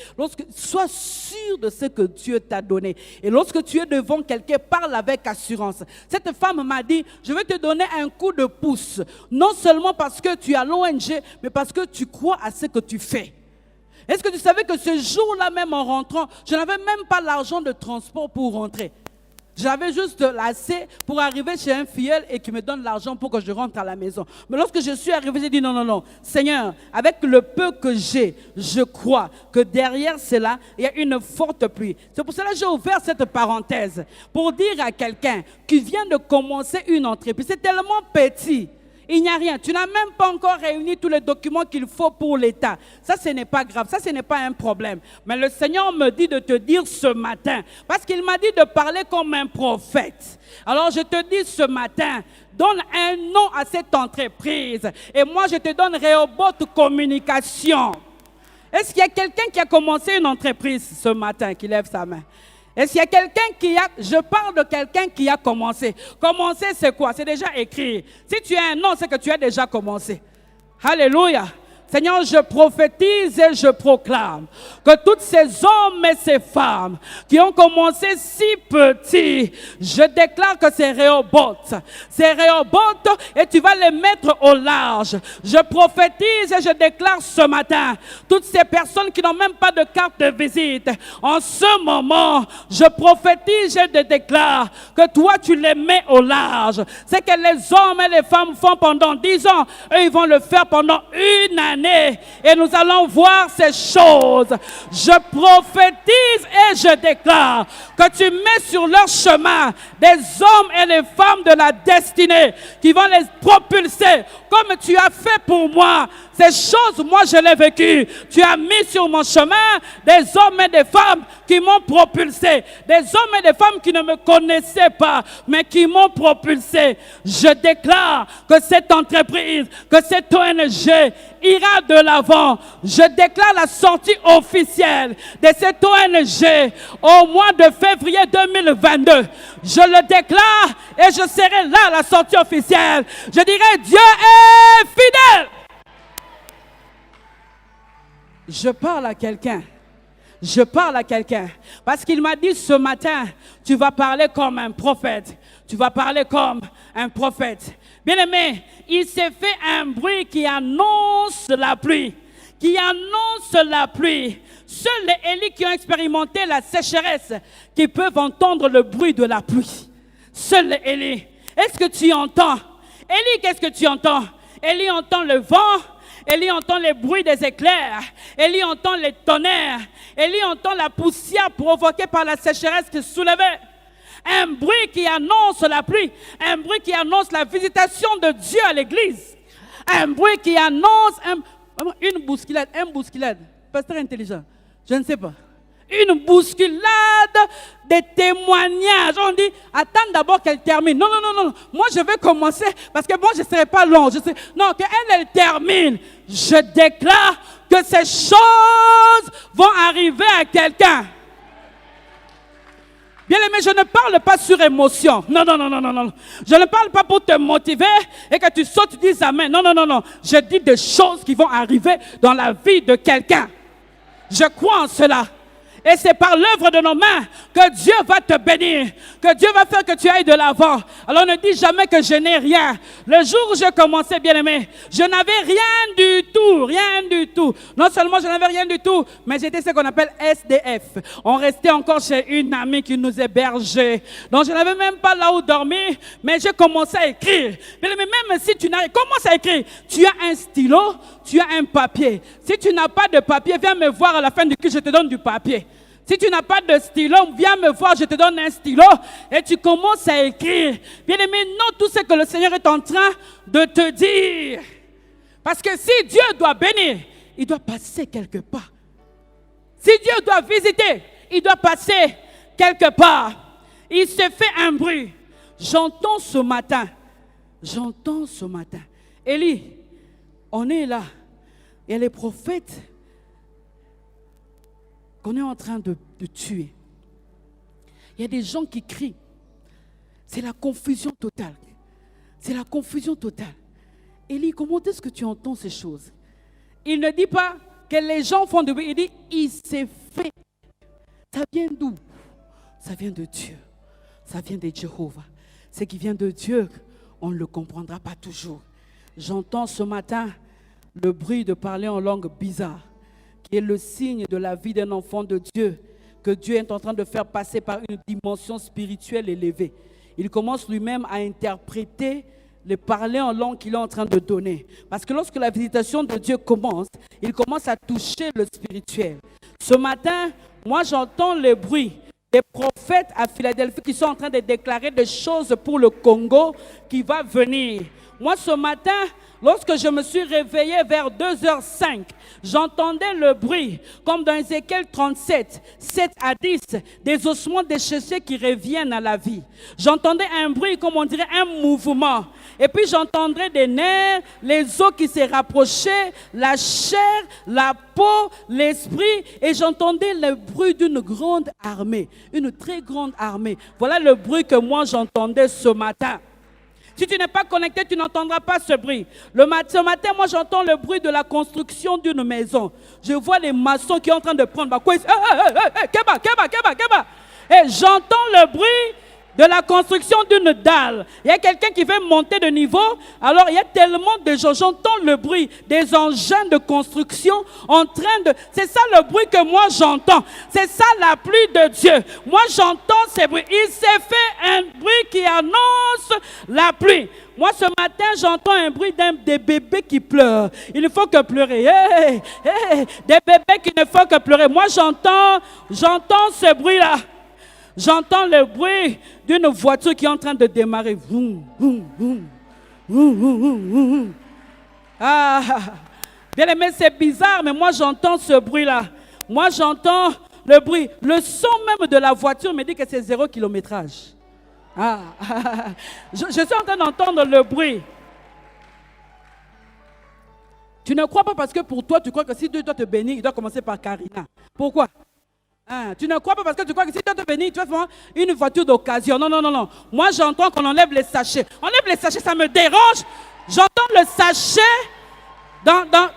Sois sûr de ce que Dieu t'a donné. Et lorsque tu es devant quelqu'un, parle avec assurance. Cette femme m'a dit, je vais te donner un coup de pouce. Non seulement parce que tu as l'ONG, mais parce que tu crois à ce que tu fais. Est-ce que tu savais que ce jour-là même en rentrant, je n'avais même pas l'argent de transport pour rentrer. J'avais juste assez pour arriver chez un filleul et qui me donne l'argent pour que je rentre à la maison. Mais lorsque je suis arrivé, j'ai dit non. Seigneur, avec le peu que j'ai, je crois que derrière cela, il y a une forte pluie. C'est pour cela que j'ai ouvert cette parenthèse. Pour dire à quelqu'un qui vient de commencer une entreprise, c'est tellement petit. Il n'y a rien. Tu n'as même pas encore réuni tous les documents qu'il faut pour l'État. Ça, ce n'est pas grave. Ça, ce n'est pas un problème. Mais le Seigneur me dit de te dire ce matin, parce qu'il m'a dit de parler comme un prophète. Alors, je te dis ce matin, donne un nom à cette entreprise. Et moi, je te donne Rehoboth Communication. Est-ce qu'il y a quelqu'un qui a commencé une entreprise ce matin, qui lève sa main? Est-ce qu'il y a quelqu'un je parle de quelqu'un qui a commencé. Commencer, c'est quoi? C'est déjà écrit. Si tu as un nom, c'est que tu as déjà commencé. Alléluia. Seigneur, je prophétise et je proclame que tous ces hommes et ces femmes qui ont commencé si petits, je déclare que c'est Rehoboth. C'est Rehoboth et tu vas les mettre au large. Je prophétise et je déclare ce matin, toutes ces personnes qui n'ont même pas de carte de visite, en ce moment, je prophétise et je déclare que toi tu les mets au large. C'est que les hommes et les femmes font pendant 10 ans, eux ils vont le faire pendant une année. Et nous allons voir ces choses. Je prophétise et je déclare que tu mets sur leur chemin des hommes et des femmes de la destinée qui vont les propulser comme tu as fait pour moi. Ces choses, moi je l'ai vécu. Tu as mis sur mon chemin des hommes et des femmes qui m'ont propulsé. Des hommes et des femmes qui ne me connaissaient pas, mais qui m'ont propulsé. Je déclare que cette entreprise, que cette ONG ira de l'avant. Je déclare la sortie officielle de cette ONG au mois de février 2022. Je le déclare et je serai là à la sortie officielle. Je dirai Dieu est fidèle. Je parle à quelqu'un. Je parle à quelqu'un. Parce qu'il m'a dit ce matin, tu vas parler comme un prophète. Tu vas parler comme un prophète. Bien-aimé, il s'est fait un bruit qui annonce la pluie. Qui annonce la pluie. Seuls les Élis qui ont expérimenté la sécheresse, qui peuvent entendre le bruit de la pluie. Seuls les Élis. Est-ce que tu entends? Élie, qu'est-ce que tu entends? Élie entend le vent. Élie entend les bruits des éclairs. Élie entend les tonnerres. Élie entend la poussière provoquée par la sécheresse qui soulevait. Un bruit qui annonce la pluie. Un bruit qui annonce la visitation de Dieu à l'église. Un bruit qui annonce Vraiment, une bousculade, un bousculade. Pasteur intelligent, je ne sais pas. Une bousculade de témoignages. On dit, attends d'abord qu'elle termine. Non, non, non, non. Moi, je vais commencer parce que moi, je ne serai pas long. Non, qu'elle elle termine. Je déclare que ces choses vont arriver à quelqu'un. Bien aimé, je ne parle pas sur émotion. Non, non, non, non, non, non. Je ne parle pas pour te motiver et que tu sautes, tu dis amen. Non, non, non, non. Je dis des choses qui vont arriver dans la vie de quelqu'un. Je crois en cela. Et c'est par l'œuvre de nos mains que Dieu va te bénir, que Dieu va faire que tu ailles de l'avant. Alors ne dis jamais que je n'ai rien. Le jour où je commençais, bien aimé, je n'avais rien du tout, rien du tout. Non seulement je n'avais rien du tout, mais j'étais ce qu'on appelle SDF. On restait encore chez une amie qui nous hébergeait. Donc je n'avais même pas là où dormir, mais j'ai commencé à écrire. Bien aimé, même si tu n'arrives, commence à écrire. Tu as un stylo, tu as un papier. Si tu n'as pas de papier, viens me voir à la fin du culte, je te donne du papier. Si tu n'as pas de stylo, viens me voir, je te donne un stylo et tu commences à écrire. Bien aimé, note tout ce que le Seigneur est en train de te dire. Parce que si Dieu doit bénir, il doit passer quelque part. Si Dieu doit visiter, il doit passer quelque part. Il se fait un bruit. J'entends ce matin. Élie, on est là. Il y a les prophètes qu'on est en train de tuer. Il y a des gens qui crient. C'est la confusion totale. C'est la confusion totale. Élie, comment est-ce que tu entends ces choses? Il ne dit pas que les gens font du bruit. Il dit, il s'est fait. Ça vient d'où? Ça vient de Dieu. Ça vient de Jéhovah. Ce qui vient de Dieu, on ne le comprendra pas toujours. J'entends ce matin le bruit de parler en langue bizarre, qui est le signe de la vie d'un enfant de Dieu, que Dieu est en train de faire passer par une dimension spirituelle élevée. Il commence lui-même à interpréter les parler en langue qu'il est en train de donner. Parce que lorsque la visitation de Dieu commence, il commence à toucher le spirituel. Ce matin, moi j'entends le bruit des prophètes à Philadelphie qui sont en train de déclarer des choses pour le Congo qui va venir. Moi ce matin, lorsque je me suis réveillé vers 2h05, j'entendais le bruit, comme dans Ézéchiel 37, 7 à 10, des ossements déchaussés qui reviennent à la vie. J'entendais un bruit, comme on dirait un mouvement. Et puis j'entendrais des nerfs, les os qui se rapprochaient, la chair, la peau, l'esprit. Et j'entendais le bruit d'une grande armée, une très grande armée. Voilà le bruit que moi j'entendais ce matin. Si tu n'es pas connecté, tu n'entendras pas ce bruit. Ce matin, moi, j'entends le bruit de la construction d'une maison. Je vois les maçons qui sont en train de prendre ma couille. Et j'entends le bruit de la construction d'une dalle. Il y a quelqu'un qui veut monter de niveau. Alors, il y a tellement de gens. J'entends le bruit des engins de construction en train de... C'est ça le bruit que moi j'entends. C'est ça la pluie de Dieu. Moi, j'entends ces bruits. Il s'est fait un bruit qui annonce la pluie. Moi, ce matin, j'entends un bruit des bébés qui pleurent. Il faut que pleurer. Hey, hey, des bébés qui ne font que pleurer. Moi, j'entends ce bruit-là. J'entends le bruit d'une voiture qui est en train de démarrer. Vroom, vroom, vroom. Vroom, vroom, vroom, vroom. Ah, bien aimé, c'est bizarre, mais moi j'entends ce bruit-là. Moi j'entends le bruit. Le son même de la voiture me dit que c'est 0 kilométrage. Ah, je suis en train d'entendre le bruit. Tu ne crois pas parce que pour toi, tu crois que si Dieu doit te bénir, il doit commencer par Karina. Pourquoi? Tu ne crois pas parce que tu crois que si tu dois te bénir, tu vas faire une voiture d'occasion. Non, non, non, non. Moi, j'entends qu'on enlève les sachets. Enlève les sachets, ça me dérange. J'entends le sachet.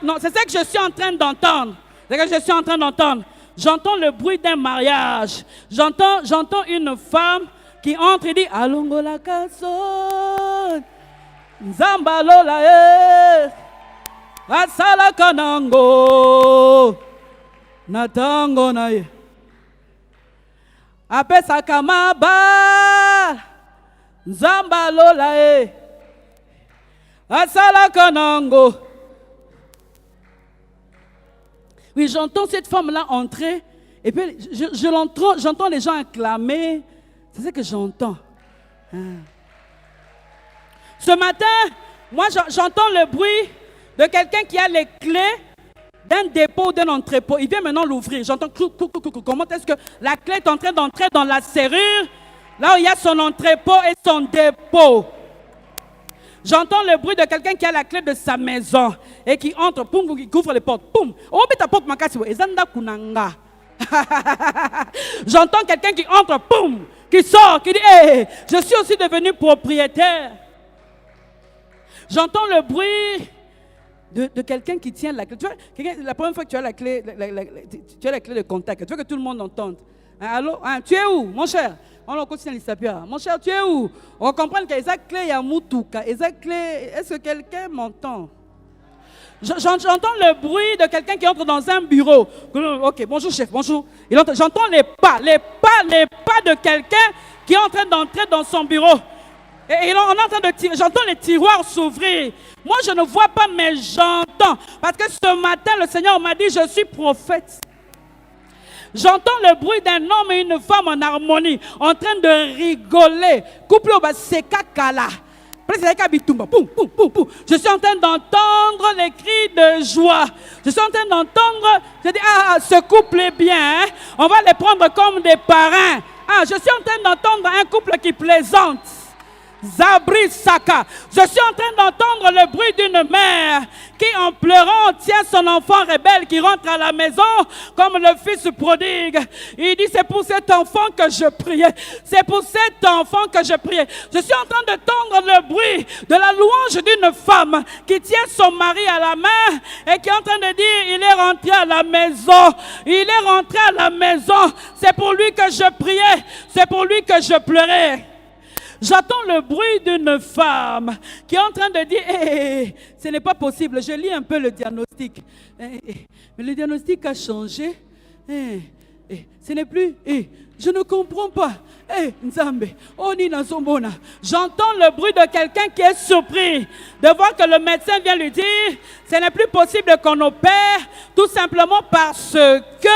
Non, c'est ça que je suis en train d'entendre. C'est ça que je suis en train d'entendre. J'entends le bruit d'un mariage. J'entends une femme qui entre et dit Alongo la kason. Nzambalo la e. Asala kanango. Natango na e. Apesa kamaba Nzamba lola e Asala kanango. Oui, j'entends cette femme-là entrer et puis j'entends les gens acclamer. C'est ce que j'entends. Ce matin, moi j'entends le bruit de quelqu'un qui a les clés d'un dépôt, d'un entrepôt. Il vient maintenant l'ouvrir. J'entends comment est-ce que la clé est en train d'entrer dans la serrure, là où il y a son entrepôt et son dépôt. J'entends le bruit de quelqu'un qui a la clé de sa maison et qui entre, poum, qui ouvre les portes, poum. Oh, mais ta porte m'a cassé. J'entends quelqu'un qui entre, poum, qui sort, qui dit, hey, je suis aussi devenu propriétaire. J'entends le bruit de quelqu'un qui tient la clé. Tu vois, la première fois que tu as la clé, tu as la clé de contact, tu veux que tout le monde entende. Hein, allô? Hein, tu es où, mon cher? On continue l'histoire. Mon cher, tu es où? On comprend qu'il y a une clé, il y a Moutouka. Est-ce que quelqu'un m'entend? J'entends le bruit de quelqu'un qui entre dans un bureau. Ok, bonjour chef, bonjour. J'entends les pas de quelqu'un qui est en train d'entrer dans son bureau. Et on est en train de tirer. J'entends les tiroirs s'ouvrir. Moi, je ne vois pas, mais j'entends. Parce que ce matin, le Seigneur m'a dit, je suis prophète. J'entends le bruit d'un homme et une femme en harmonie, en train de rigoler. Couple au bas, c'est kakala. Je suis en train d'entendre les cris de joie. Je suis en train d'entendre. Je dis, ce couple est bien. Hein? On va les prendre comme des parrains. Je suis en train d'entendre un couple qui plaisante. Zabri Saka. Je suis en train d'entendre le bruit d'une mère qui, en pleurant, tient son enfant rebelle qui rentre à la maison comme le fils prodigue. Il dit, c'est pour cet enfant que je priais. C'est pour cet enfant que je priais. Je suis en train d'entendre le bruit de la louange d'une femme qui tient son mari à la main et qui est en train de dire, il est rentré à la maison. Il est rentré à la maison. C'est pour lui que je priais. C'est pour lui que je pleurais. J'entends le bruit d'une femme qui est en train de dire, ce n'est pas possible. Je lis un peu le diagnostic. Mais le diagnostic a changé. Ce n'est plus, je ne comprends pas. Nzambe, j'entends le bruit de quelqu'un qui est surpris de voir que le médecin vient lui dire, ce n'est plus possible qu'on opère, tout simplement parce que,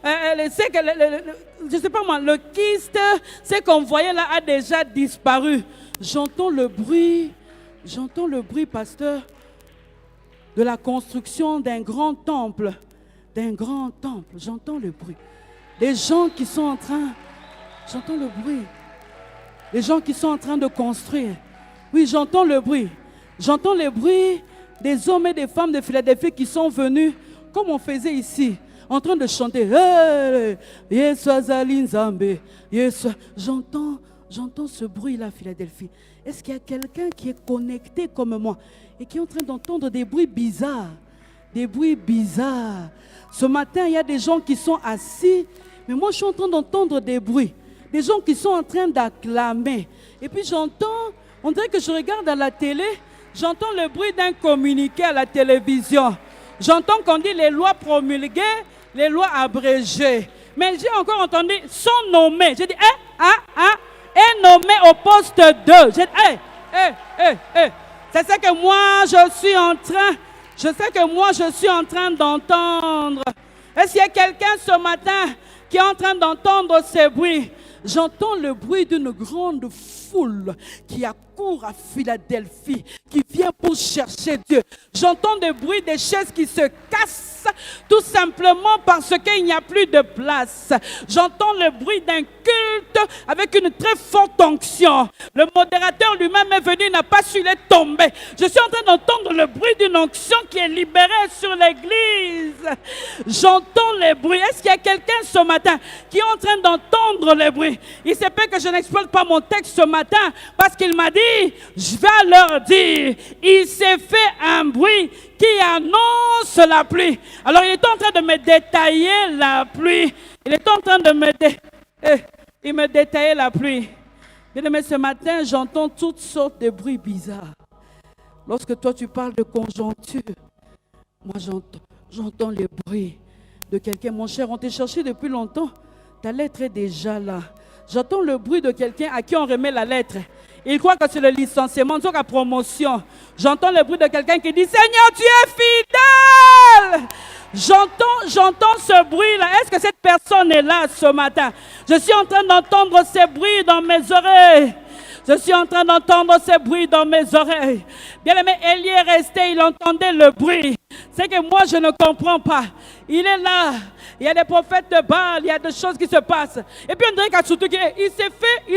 je ne sais pas moi, le kyste, ce qu'on voyait là a déjà disparu. J'entends le bruit, pasteur, de la construction d'un grand temple. J'entends le bruit. Des gens qui sont en train, j'entends le bruit. Les gens qui sont en train de construire. Oui, j'entends le bruit. J'entends le bruit des hommes et des femmes de Philadelphie qui sont venus, comme on faisait ici, en train de chanter. J'entends ce bruit-là, Philadelphie. Est-ce qu'il y a quelqu'un qui est connecté comme moi et qui est en train d'entendre des bruits bizarres? Des bruits bizarres. Ce matin, il y a des gens qui sont assis, mais moi, je suis en train d'entendre des bruits. Des gens qui sont en train d'acclamer. Et puis j'entends, on dirait que je regarde à la télé, j'entends le bruit d'un communiqué à la télévision. J'entends qu'on dit les lois promulguées, les lois abrégées. Mais j'ai encore entendu, sont nommés. J'ai dit, est nommé au poste 2. J'ai dit, c'est ça que moi, je suis en train d'entendre. Est-ce qu'il y a quelqu'un ce matin qui est en train d'entendre ces bruits? J'entends le bruit d'une grande foule qui accourt à Philadelphie, qui vient pour chercher Dieu. J'entends le bruit des chaises qui se cassent, tout simplement parce qu'il n'y a plus de place. J'entends le bruit d'un culte avec une très forte onction. Le modérateur lui-même est venu, il n'a pas su les tomber. Je suis en train d'entendre le bruit d'une onction qui est libérée sur l'église. J'entends les bruits. Est-ce qu'il y a quelqu'un ce matin qui est en train d'entendre les bruits? Il se peut que je n'exploite pas mon texte ce matin parce qu'il m'a dit, je vais leur dire, il s'est fait un bruit qui annonce la pluie. Alors il est en train de me détailler la pluie. Il est en train de me détailler la pluie. Bien-aimé, ce matin, j'entends toutes sortes de bruits bizarres. Lorsque toi tu parles de conjoncture, moi j'entends les bruits de quelqu'un. Mon cher, on t'a cherché depuis longtemps. Ta lettre est déjà là. J'entends le bruit de quelqu'un à qui on remet la lettre. Il croit que c'est le licenciement, c'est la promotion. J'entends le bruit de quelqu'un qui dit, Seigneur, tu es fidèle. J'entends ce bruit-là. Est-ce que cette personne est là ce matin? Je suis en train d'entendre ces bruits dans mes oreilles. Je suis en train d'entendre ce bruit dans mes oreilles. Bien-aimé, Élie est resté, il entendait le bruit. C'est que moi, je ne comprends pas. Il est là. Il y a des prophètes de Baal, il y a des choses qui se passent. Et puis on dirait qu'Atsutsuki, il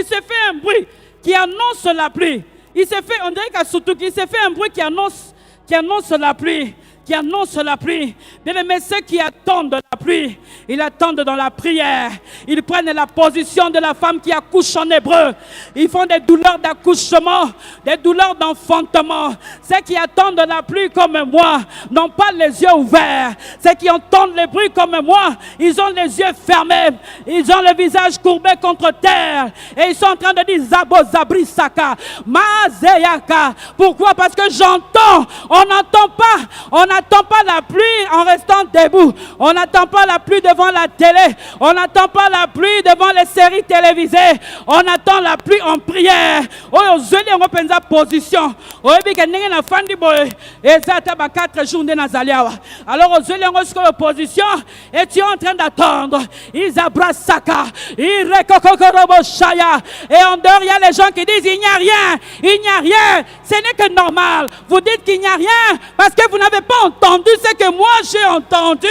s'est fait un bruit qui annonce la pluie. On dirait qu'Atsutsuki, il s'est fait un bruit qui annonce la pluie. Qui annonce la pluie. Bien-aimés, ceux qui attendent la pluie, ils attendent dans la prière. Ils prennent la position de la femme qui accouche en hébreu. Ils font des douleurs d'accouchement, des douleurs d'enfantement. Ceux qui attendent la pluie comme moi n'ont pas les yeux ouverts. Ceux qui entendent les bruits comme moi, ils ont les yeux fermés. Ils ont le visage courbé contre terre. Et ils sont en train de dire Zabo Zabri Saka, Mazeyaka. Pourquoi? Parce que j'entends. On n'entend pas la pluie en restant debout. On n'attend pas la pluie devant la télé. On n'attend pas la pluie devant les séries télévisées. On attend la pluie en prière. Oh, je on reprend sa position. Oh, et bien, il y a fin du boy. Et ça, tu as 4 jours de Nazaliawa. Alors, je on reprend position. Et tu es en train d'attendre. Isabra Saka. Irekokokorobo Shaya. Et en dehors, il y a les gens qui disent il n'y a rien. Il n'y a rien. Ce n'est que normal. Vous dites qu'il n'y a rien parce que vous n'avez pas entendu ce que moi j'ai entendu.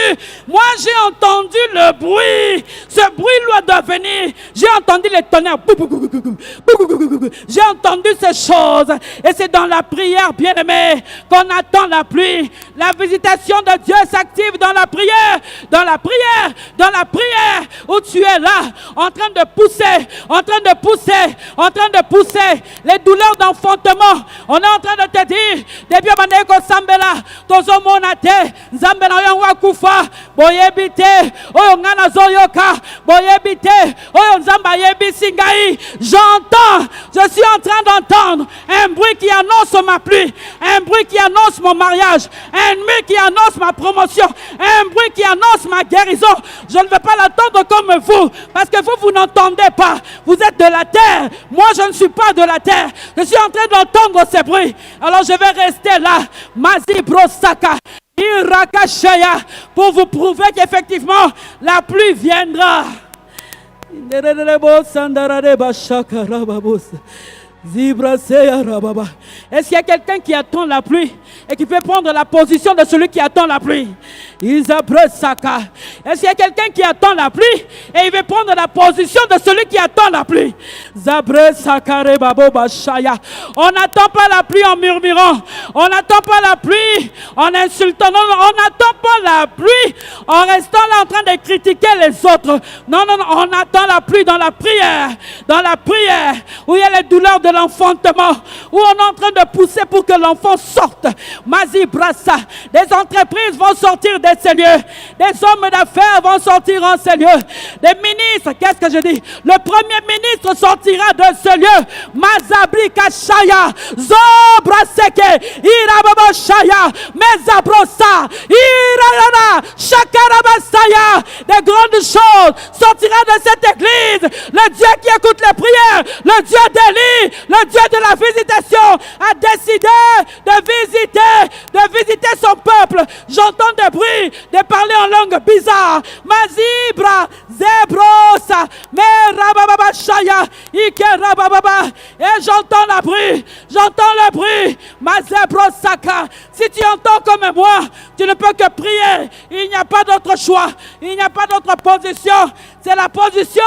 Moi j'ai entendu le bruit. Ce bruit doit venir. J'ai entendu les tonnerres. J'ai entendu ces choses. Et c'est dans la prière, bien-aimée, qu'on attend la pluie. La visitation de Dieu s'active dans la prière. Dans la prière. Dans la prière où tu es là, en train de pousser, en train de pousser, en train de pousser. Les douleurs d'enfantement. On est en train de te dire, depuis Maneko Sambela, Tozo Monate, Zambela Yangwa Kufa, Boyebite, Oyongana Zoyoka, Boyebite, Oyonzamba Yebi Singai. J'entends, je suis en train d'entendre un bruit qui annonce ma pluie, un bruit qui annonce mon mariage, un bruit qui annonce ma promotion, un bruit qui annonce ma guérison. Je ne vais pas l'attendre comme vous, parce que vous n'entendez pas. Vous êtes de la terre, moi je ne suis pas de la terre. Je suis en train d'entendre ces bruits. Alors je vais rester là, Mazi Brosaka, Irakashaya, pour vous prouver qu'effectivement la pluie viendra. Est-ce qu'il y a quelqu'un qui attend la pluie et qui peut prendre la position de celui qui attend la pluie? Est-ce qu'il y a quelqu'un qui attend la pluie et il veut prendre la position de celui qui attend la pluie? On n'attend pas la pluie en murmurant. On n'attend pas la pluie en insultant. Non, on n'attend pas la pluie en restant là en train de critiquer les autres. Non, on attend la pluie dans la prière. Dans la prière où il y a les douleurs de l'enfantement, où on est en train de pousser pour que l'enfant sorte. Mazi Brassa, des entreprises vont sortir de ces lieux, des hommes d'affaires vont sortir en ces lieux, des ministres, qu'est-ce que je dis? Le premier ministre sortira de ce lieu. Mazabri Kashaya, Zobraseke, Irababa Shaya, Mezabrosa, Irana, Shakarabasaya. Des grandes choses sortira de cette église. Le Dieu qui écoute les prières, le Dieu d'Élie, le Dieu de la visitation, a décidé de visiter son peuple. J'entends des bruits, de parler en langue bizarre. Mazibra, Zebrosa, Merababa Shaya, Ikerababa. Et j'entends le bruit, Mazebrosaka. Si tu entends comme moi, tu ne peux que prier. Il n'y a pas d'autre choix, il n'y a pas d'autre position. C'est la position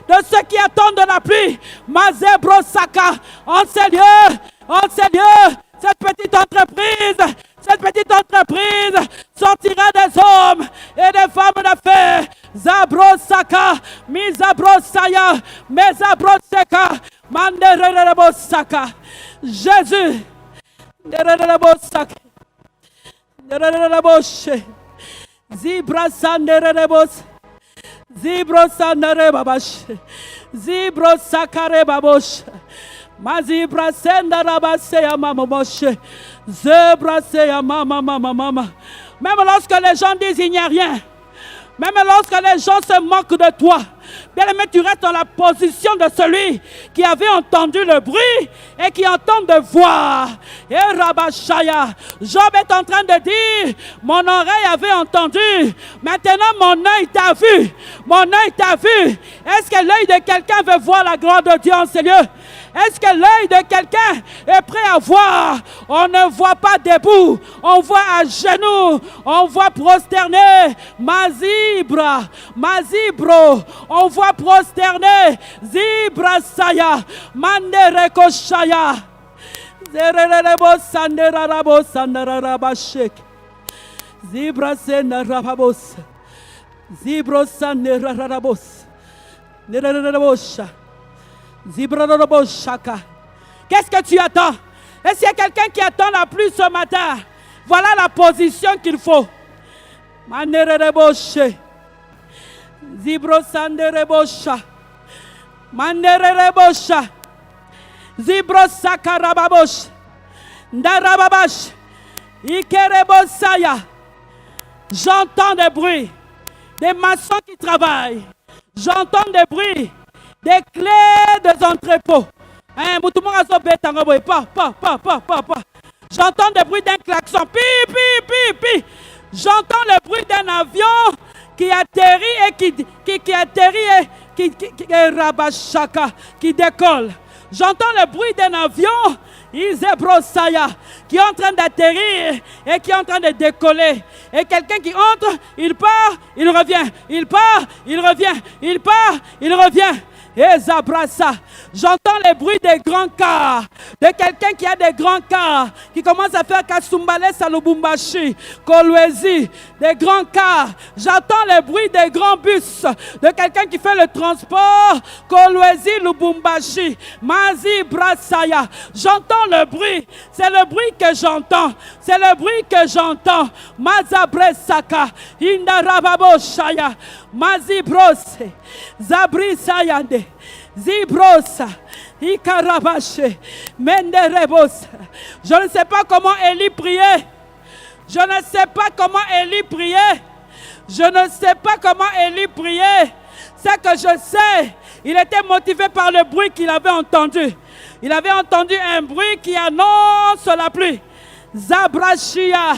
de ceux qui attendent de la pluie. Mazebrosaka, en ces lieux, cette petite entreprise sortira des hommes et des femmes d'affaires. Zabrosaka, Mizabrosaya, Mezabroseka, Manderebosaka. Jésus, Nerebosaka, Nereboshe, Zibrasanderebos, Zibrosanderebabash, Zibrosakarebabosh. Mazibra senda rabaseya mamamoshe. Zebraseya mama. Même lorsque les gens disent il n'y a rien, même lorsque les gens se moquent de toi, Bien-aimé, tu restes dans la position de celui qui avait entendu le bruit et qui entend de voix. Et Rabashaya, Job est en train de dire, mon oreille avait entendu, maintenant mon œil t'a vu. Mon œil t'a vu. Est-ce que l'œil de quelqu'un veut voir la gloire de Dieu en ces lieux? Est-ce que l'œil de quelqu'un est prêt à voir? On ne voit pas debout, on voit à genoux, on voit prosterné. Mazibra, Mazibro, on voit prosterné. Zibra Saya, Mandereko Shaya. Zererebo Sanderarabo Sandarabashek. Zibra Senarabos. Zibro Sanderarabos. Nerarabosha. Qu'est-ce que tu attends? Est-ce qu'il y a quelqu'un qui attend la pluie ce matin? Voilà la position qu'il faut. Manereboshe. Zibro sanderebosha. Manerebosha. Zibro sakarababosh. Ndarababash. Ikerebosaya. J'entends des bruits. Des maçons qui travaillent. J'entends des bruits. Des clés des entrepôts. J'entends le bruit d'un klaxon. Pi, pi, pi, pi. J'entends le bruit d'un avion qui atterrit et qui atterrit et qui décolle. J'entends le bruit d'un avion, Izebrosaya, qui est en train d'atterrir et qui est en train de décoller. Et quelqu'un qui entre, il part, il revient. Il part, il revient. Il part, il revient. Et Zabrasa, j'entends les bruits des grands cars, de quelqu'un qui a des grands cars, qui commence à faire Kasumbale Salubumbashi, Kolwezi, des grands cars. J'entends les bruits des grands bus, de quelqu'un qui fait le transport, Kolwezi Lubumbashi, Mazi Brasaya. J'entends le bruit, c'est le bruit que j'entends, c'est le bruit que j'entends. Mazabresaka, Indarababo Shaya, Mazi Brose, Zabri Sayande. Zibrosa, Ikarabashe, Menderebos. Je ne sais pas comment Élie priait. Je ne sais pas comment Élie priait. Je ne sais pas comment Élie priait. C'est que je sais, il était motivé par le bruit qu'il avait entendu. Il avait entendu un bruit qui annonce la pluie. Zabrashia.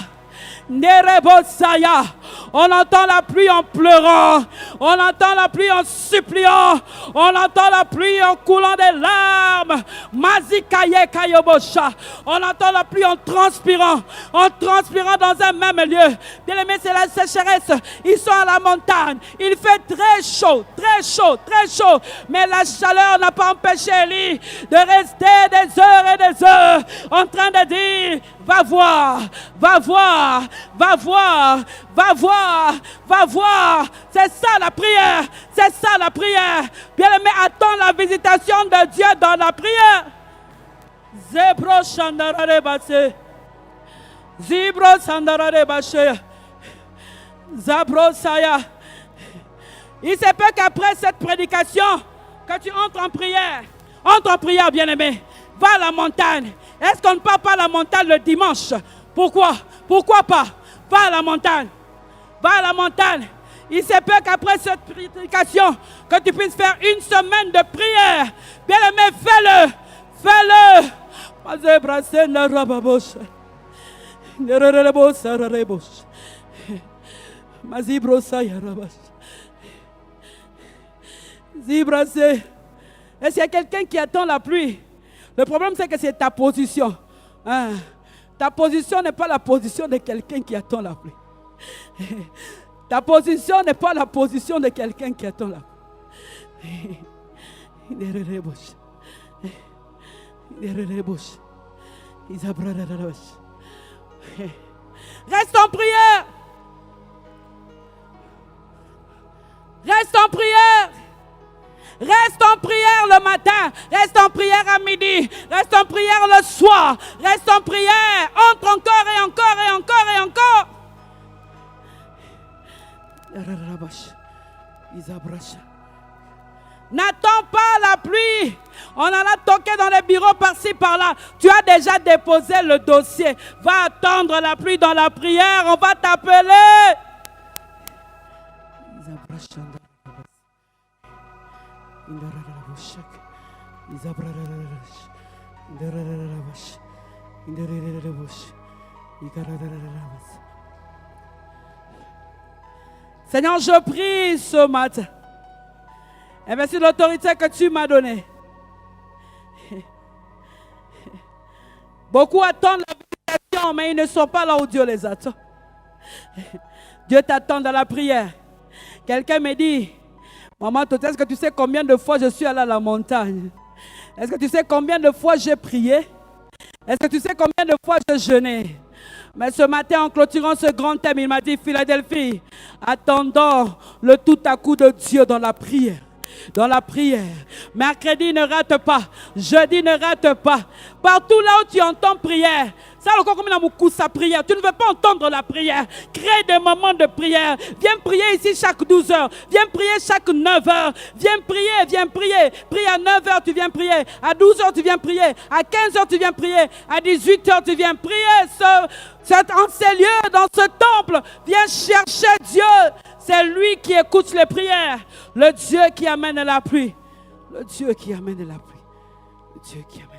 Nerebosaya. On entend la pluie en pleurant. On entend la pluie en suppliant. On entend la pluie en coulant des larmes. Mazikaye Kayobosha. On entend la pluie en transpirant. En transpirant dans un même lieu. Bien aimé, c'est la sécheresse. Ils sont à la montagne. Il fait très chaud, très chaud, très chaud. Mais la chaleur n'a pas empêché Élie de rester des heures et des heures en train de dire, va voir, va voir, va voir, va voir, va voir. C'est ça la prière, c'est ça la prière. Bien-aimé, attends la visitation de Dieu dans la prière. Zebro Shandarare Basse, Zibro Sandarare Basse, Zabro Saya. Il se peut qu'après cette prédication, que tu entres en prière, bien-aimé. Va à la montagne. Est-ce qu'on ne part pas à la montagne le dimanche? Pourquoi? Pourquoi pas? Va à la montagne. Va à la montagne. Il se peut qu'après cette prédication, que tu puisses faire une semaine de prière. Bien-aimé, fais-le. Fais-le. Est-ce qu'il y a quelqu'un qui attend la pluie? Le problème, c'est que c'est ta position. Hein? Ta position n'est pas la position de quelqu'un qui attend la pluie. Ta position n'est pas la position de quelqu'un qui attend la pluie. Reste en prière. Reste en prière. Reste en prière le matin, reste en prière à midi, reste en prière le soir, reste en prière, entre encore et encore et encore et encore. N'attends pas la pluie. On en a toqué dans les bureaux par-ci, par-là. Tu as déjà déposé le dossier. Va attendre la pluie dans la prière, on va t'appeler. Seigneur, je prie ce matin. Et merci de l'autorité que tu m'as donnée. Beaucoup attendent la visitation, mais ils ne sont pas là où Dieu les attend. Dieu t'attend dans la prière. Quelqu'un me dit, maman, est-ce que tu sais combien de fois je suis allé à la montagne? Est-ce que tu sais combien de fois j'ai prié? Est-ce que tu sais combien de fois je jeûnais? Mais ce matin, en clôturant ce grand thème, il m'a dit, Philadelphie, attendons le tout à coup de Dieu dans la prière. Dans la prière. Mercredi, ne rate pas. Jeudi, ne rate pas. Partout là où tu entends prière, ça le corps comme sa prière. Tu ne veux pas entendre la prière. Crée des moments de prière. Viens prier ici chaque 12 heures. Viens prier chaque 9 heures. Viens prier, viens prier. Prie à 9 heures, tu viens prier. À 12 heures, tu viens prier. À 15 heures, tu viens prier. À 18 heures, tu viens prier. En ces lieux, dans ce temple, viens chercher Dieu. C'est lui qui écoute les prières. Le Dieu qui amène la pluie. Le Dieu qui amène la pluie. Le Dieu qui amène.